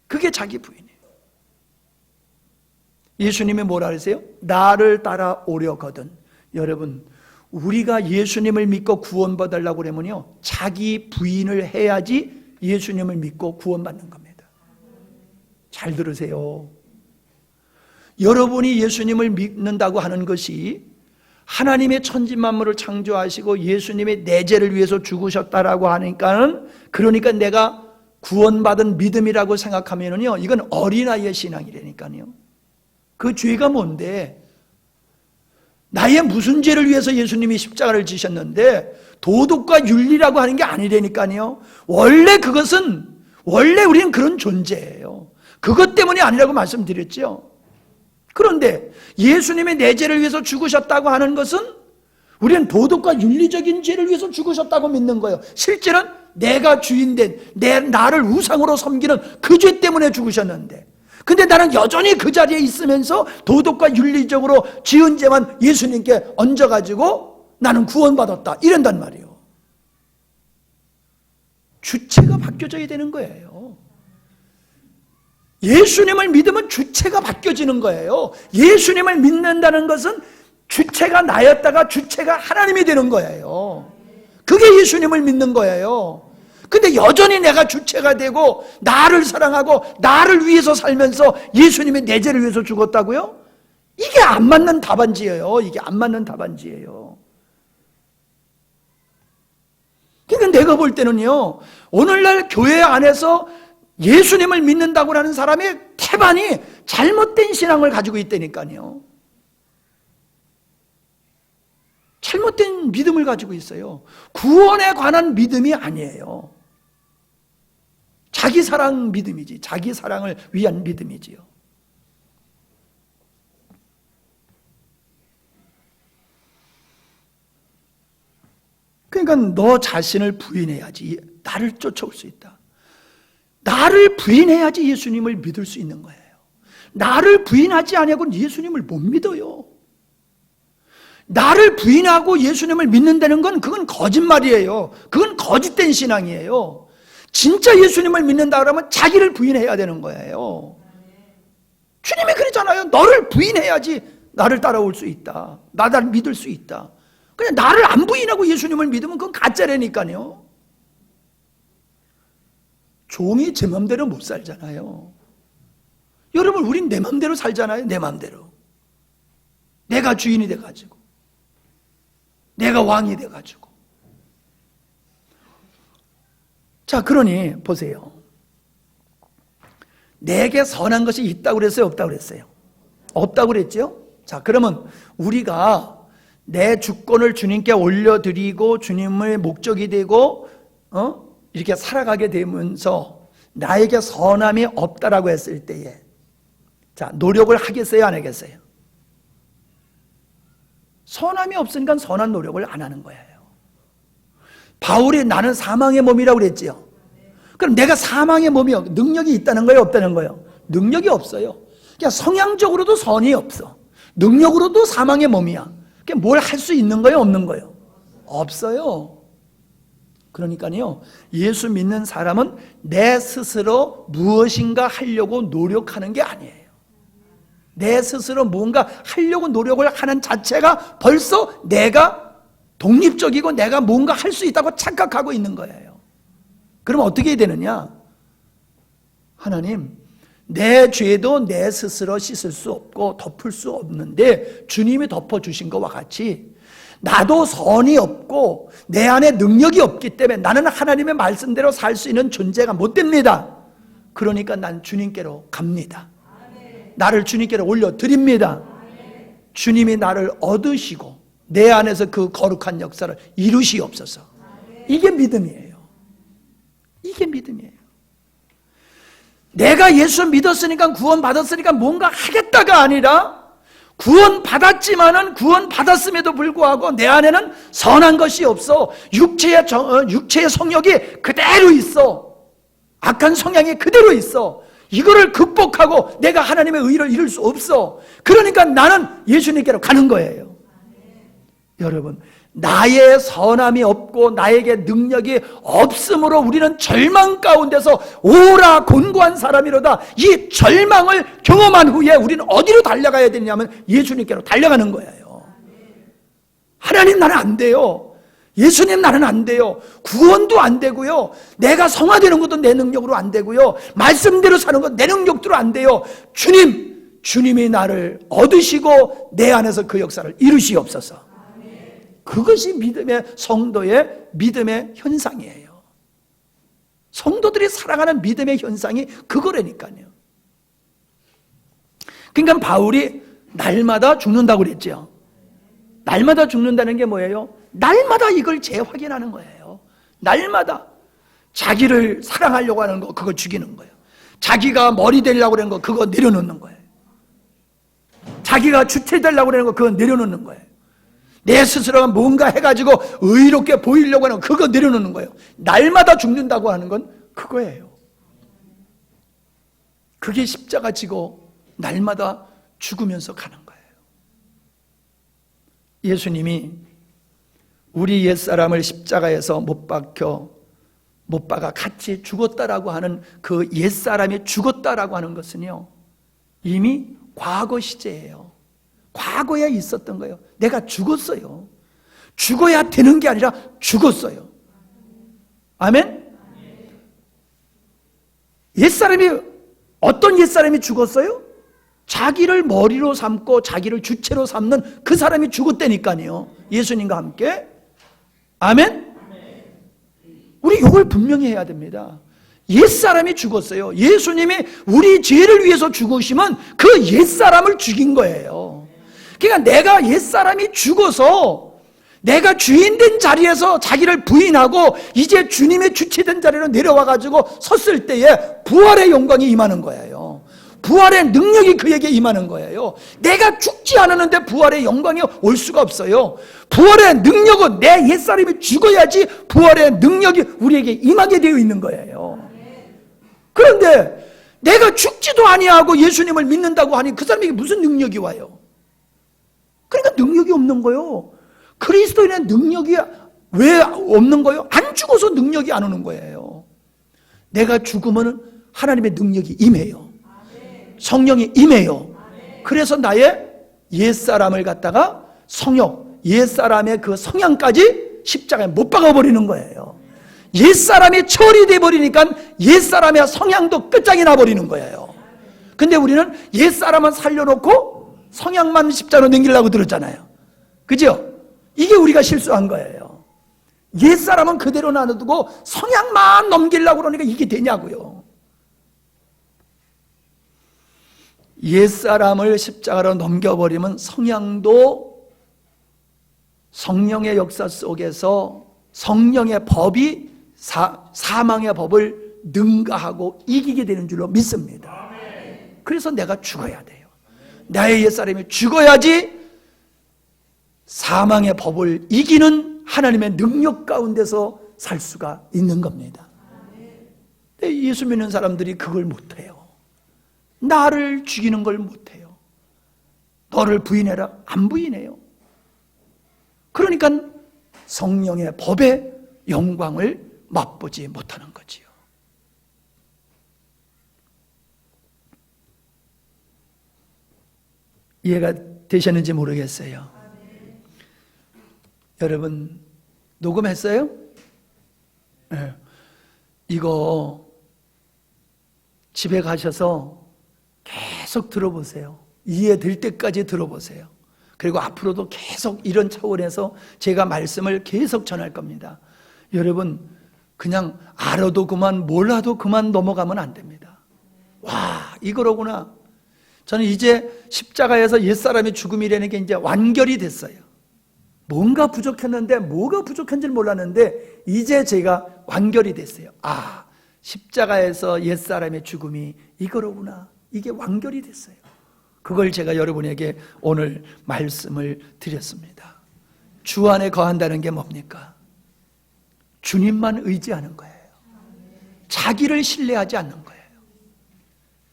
S1: 그게 자기 부인이에요. 예수님이 뭐라 그러세요? 나를 따라오려거든. 여러분, 우리가 예수님을 믿고 구원받으려고 그러면요, 자기 부인을 해야지 예수님을 믿고 구원받는 겁니다. 잘 들으세요. 여러분이 예수님을 믿는다고 하는 것이 하나님의 천지만물을 창조하시고 예수님의 내 죄를 위해서 죽으셨다라고 하니까는, 그러니까 내가 구원받은 믿음이라고 생각하면은요, 이건 어린아이의 신앙이라니까요. 그 죄가 뭔데? 나의 무슨 죄를 위해서 예수님이 십자가를 지셨는데 도덕과 윤리라고 하는 게 아니라니까요. 원래 우리는 그런 존재예요. 그것 때문이 아니라고 말씀드렸죠. 그런데 예수님이 내 죄를 위해서 죽으셨다고 하는 것은 우리는 도덕과 윤리적인 죄를 위해서 죽으셨다고 믿는 거예요. 실제는 내가 주인된 나를 우상으로 섬기는 그 죄 때문에 죽으셨는데, 근데 나는 여전히 그 자리에 있으면서 도덕과 윤리적으로 지은 죄만 예수님께 얹어가지고 나는 구원받았다 이런단 말이에요. 주체가 바뀌어져야 되는 거예요. 예수님을 믿으면 주체가 바뀌어지는 거예요. 예수님을 믿는다는 것은 주체가 나였다가 주체가 하나님이 되는 거예요. 그게 예수님을 믿는 거예요. 근데 여전히 내가 주체가 되고 나를 사랑하고 나를 위해서 살면서 예수님이 내 죄를 위해서 죽었다고요? 이게 안 맞는 답안지예요. 이게 안 맞는 답안지예요. 그러니까 내가 볼 때는요, 오늘날 교회 안에서 예수님을 믿는다고 하는 사람의 태반이 잘못된 신앙을 가지고 있다니까요. 잘못된 믿음을 가지고 있어요. 구원에 관한 믿음이 아니에요. 자기 사랑 믿음이지. 자기 사랑을 위한 믿음이지요. 그러니까 너 자신을 부인해야지 나를 쫓아올 수 있다. 나를 부인해야지 예수님을 믿을 수 있는 거예요. 나를 부인하지 아니하고는 예수님을 못 믿어요. 나를 부인하고 예수님을 믿는다는 건 그건 거짓말이에요. 그건 거짓된 신앙이에요. 진짜 예수님을 믿는다 그러면 자기를 부인해야 되는 거예요. 주님이 그러잖아요. 너를 부인해야지 나를 따라올 수 있다. 나를 믿을 수 있다. 그냥 나를 안 부인하고 예수님을 믿으면 그건 가짜라니까요. 종이 제 맘대로 못 살잖아요. 여러분, 우린 내 맘대로 살잖아요. 내 맘대로. 내가 주인이 돼가지고, 내가 왕이 돼가지고. 자, 그러니 보세요. 내게 선한 것이 있다고 그랬어요? 없다고 그랬어요? 없다고 그랬죠? 자, 그러면 우리가 내 주권을 주님께 올려드리고 주님의 목적이 되고 이렇게 살아가게 되면서 나에게 선함이 없다라고 했을 때에, 자, 노력을 하겠어요? 안 하겠어요? 선함이 없으니까 선한 노력을 안 하는 거예요. 바울이 나는 사망의 몸이라고 그랬지요. 그럼 내가 사망의 몸이요, 능력이 있다는 거예요? 없다는 거예요? 능력이 없어요. 그냥 성향적으로도 선이 없어. 능력으로도 사망의 몸이야. 뭘 할 수 있는 거예요? 없는 거예요? 없어요. 그러니까요, 예수 믿는 사람은 내 스스로 무엇인가 하려고 노력하는 게 아니에요. 내 스스로 뭔가 하려고 노력을 하는 자체가 벌써 내가 독립적이고 내가 뭔가 할 수 있다고 착각하고 있는 거예요. 그럼 어떻게 해야 되느냐? 하나님, 내 죄도 내 스스로 씻을 수 없고 덮을 수 없는데 주님이 덮어주신 것과 같이 나도 선이 없고 내 안에 능력이 없기 때문에 나는 하나님의 말씀대로 살 수 있는 존재가 못 됩니다. 그러니까 난 주님께로 갑니다. 나를 주님께로 올려드립니다. 주님이 나를 얻으시고 내 안에서 그 거룩한 역사를 이루시옵소서. 이게 믿음이에요. 이게 믿음이에요. 내가 예수 믿었으니까, 구원 받았으니까 뭔가 하겠다가 아니라, 구원 받았지만은 구원 받았음에도 불구하고 내 안에는 선한 것이 없어. 육체의 성욕이 그대로 있어. 악한 성향이 그대로 있어. 이거를 극복하고 내가 하나님의 의를 이룰 수 없어. 그러니까 나는 예수님께로 가는 거예요. 여러분, 나의 선함이 없고 나에게 능력이 없으므로 우리는 절망 가운데서 오라 곤고한 사람이로다. 이 절망을 경험한 후에 우리는 어디로 달려가야 되냐면 예수님께로 달려가는 거예요. 하나님, 나는 안 돼요. 예수님, 나는 안 돼요. 구원도 안 되고요, 내가 성화되는 것도 내 능력으로 안 되고요, 말씀대로 사는 건 내 능력대로 안 돼요. 주님이 나를 얻으시고 내 안에서 그 역사를 이루시옵소서. 그것이 믿음의, 성도의 믿음의 현상이에요. 성도들이 살아가는 믿음의 현상이 그거라니까요. 그러니까 바울이 날마다 죽는다고 그랬죠. 날마다 죽는다는 게 뭐예요? 날마다 이걸 재확인하는 거예요. 날마다 자기를 사랑하려고 하는 거, 그거 죽이는 거예요. 자기가 머리 되려고 하는 거, 그거 내려놓는 거예요. 자기가 주체 되려고 하는 거, 그거 내려놓는 거예요. 내 스스로가 뭔가 해가지고 의롭게 보이려고 하는 거, 그거 내려놓는 거예요. 날마다 죽는다고 하는 건 그거예요. 그게 십자가 지고 날마다 죽으면서 가는 거예요. 예수님이 우리 옛사람을 십자가에서 못 박아 같이 죽었다라고 하는 그 옛사람이 죽었다라고 하는 것은요, 이미 과거 시제예요. 과거에 있었던 거예요. 내가 죽었어요. 죽어야 되는 게 아니라 죽었어요. 아멘? 옛사람이, 어떤 옛사람이 죽었어요? 자기를 머리로 삼고 자기를 주체로 삼는 그 사람이 죽었다니까요. 예수님과 함께. 아멘? 우리 이걸 분명히 해야 됩니다. 옛사람이 죽었어요. 예수님이 우리 죄를 위해서 죽으시면 그 옛사람을 죽인 거예요. 그러니까 내가 옛사람이 죽어서 내가 주인된 자리에서 자기를 부인하고 이제 주님의 주체된 자리로 내려와가지고 섰을 때에 부활의 영광이 임하는 거예요. 부활의 능력이 그에게 임하는 거예요. 내가 죽지 않았는데 부활의 영광이 올 수가 없어요. 부활의 능력은 내 옛사람이 죽어야지 부활의 능력이 우리에게 임하게 되어 있는 거예요. 그런데 내가 죽지도 아니하고 예수님을 믿는다고 하니 그 사람에게 무슨 능력이 와요? 그러니까 능력이 없는 거예요. 그리스도인의 능력이 왜 없는 거예요? 안 죽어서 능력이 안 오는 거예요. 내가 죽으면 하나님의 능력이 임해요. 성령이 임해요. 그래서 나의 옛사람을 갖다가 성욕, 옛사람의 그 성향까지 십자가에 못 박아버리는 거예요. 옛사람이 처리돼 버리니까 옛사람의 성향도 끝장이 나버리는 거예요. 근데 우리는 옛사람은 살려놓고 성향만 십자가로 넘기려고 들었잖아요. 그죠? 이게 우리가 실수한 거예요. 옛사람은 그대로 놔두고 성향만 넘기려고 그러니까 이게 되냐고요. 옛사람을 십자가로 넘겨버리면 성향도 성령의 역사 속에서 성령의 법이 사망의 법을 능가하고 이기게 되는 줄로 믿습니다. 그래서 내가 죽어야 돼요. 나의 옛사람이 죽어야지 사망의 법을 이기는 하나님의 능력 가운데서 살 수가 있는 겁니다. 예수 믿는 사람들이 그걸 못해요. 나를 죽이는 걸 못해요. 너를 부인해라, 안 부인해요. 그러니까 성령의 법의 영광을 맛보지 못하는 거지요. 이해가 되셨는지 모르겠어요. 여러분 녹음했어요? 네. 이거 집에 가셔서 계속 들어보세요. 이해될 때까지 들어보세요. 그리고 앞으로도 계속 이런 차원에서 제가 말씀을 계속 전할 겁니다. 여러분 그냥 알아도 그만 몰라도 그만 넘어가면 안 됩니다. 와, 이거로구나. 저는 이제 십자가에서 옛사람의 죽음이라는 게 이제 완결이 됐어요. 뭔가 부족했는데 뭐가 부족한지를 몰랐는데 이제 제가 완결이 됐어요. 아, 십자가에서 옛사람의 죽음이 이거로구나. 이게 완결이 됐어요. 그걸 제가 여러분에게 오늘 말씀을 드렸습니다. 주 안에 거한다는 게 뭡니까? 주님만 의지하는 거예요. 자기를 신뢰하지 않는 거예요.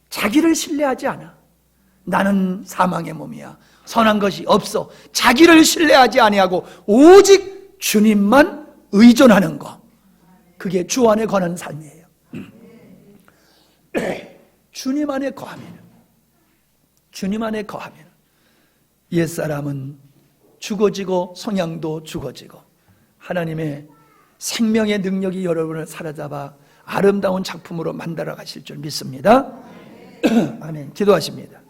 S1: 자기를 신뢰하지 않아. 나는 사망의 몸이야. 선한 것이 없어. 자기를 신뢰하지 아니하고 오직 주님만 의존하는 것. 그게 주 안에 거하는 삶이에요. 주님 안에 거하면 옛사람은 죽어지고 성향도 죽어지고 하나님의 생명의 능력이 여러분을 사로잡아 아름다운 작품으로 만들어 가실 줄 믿습니다. 아멘. 기도하십니다.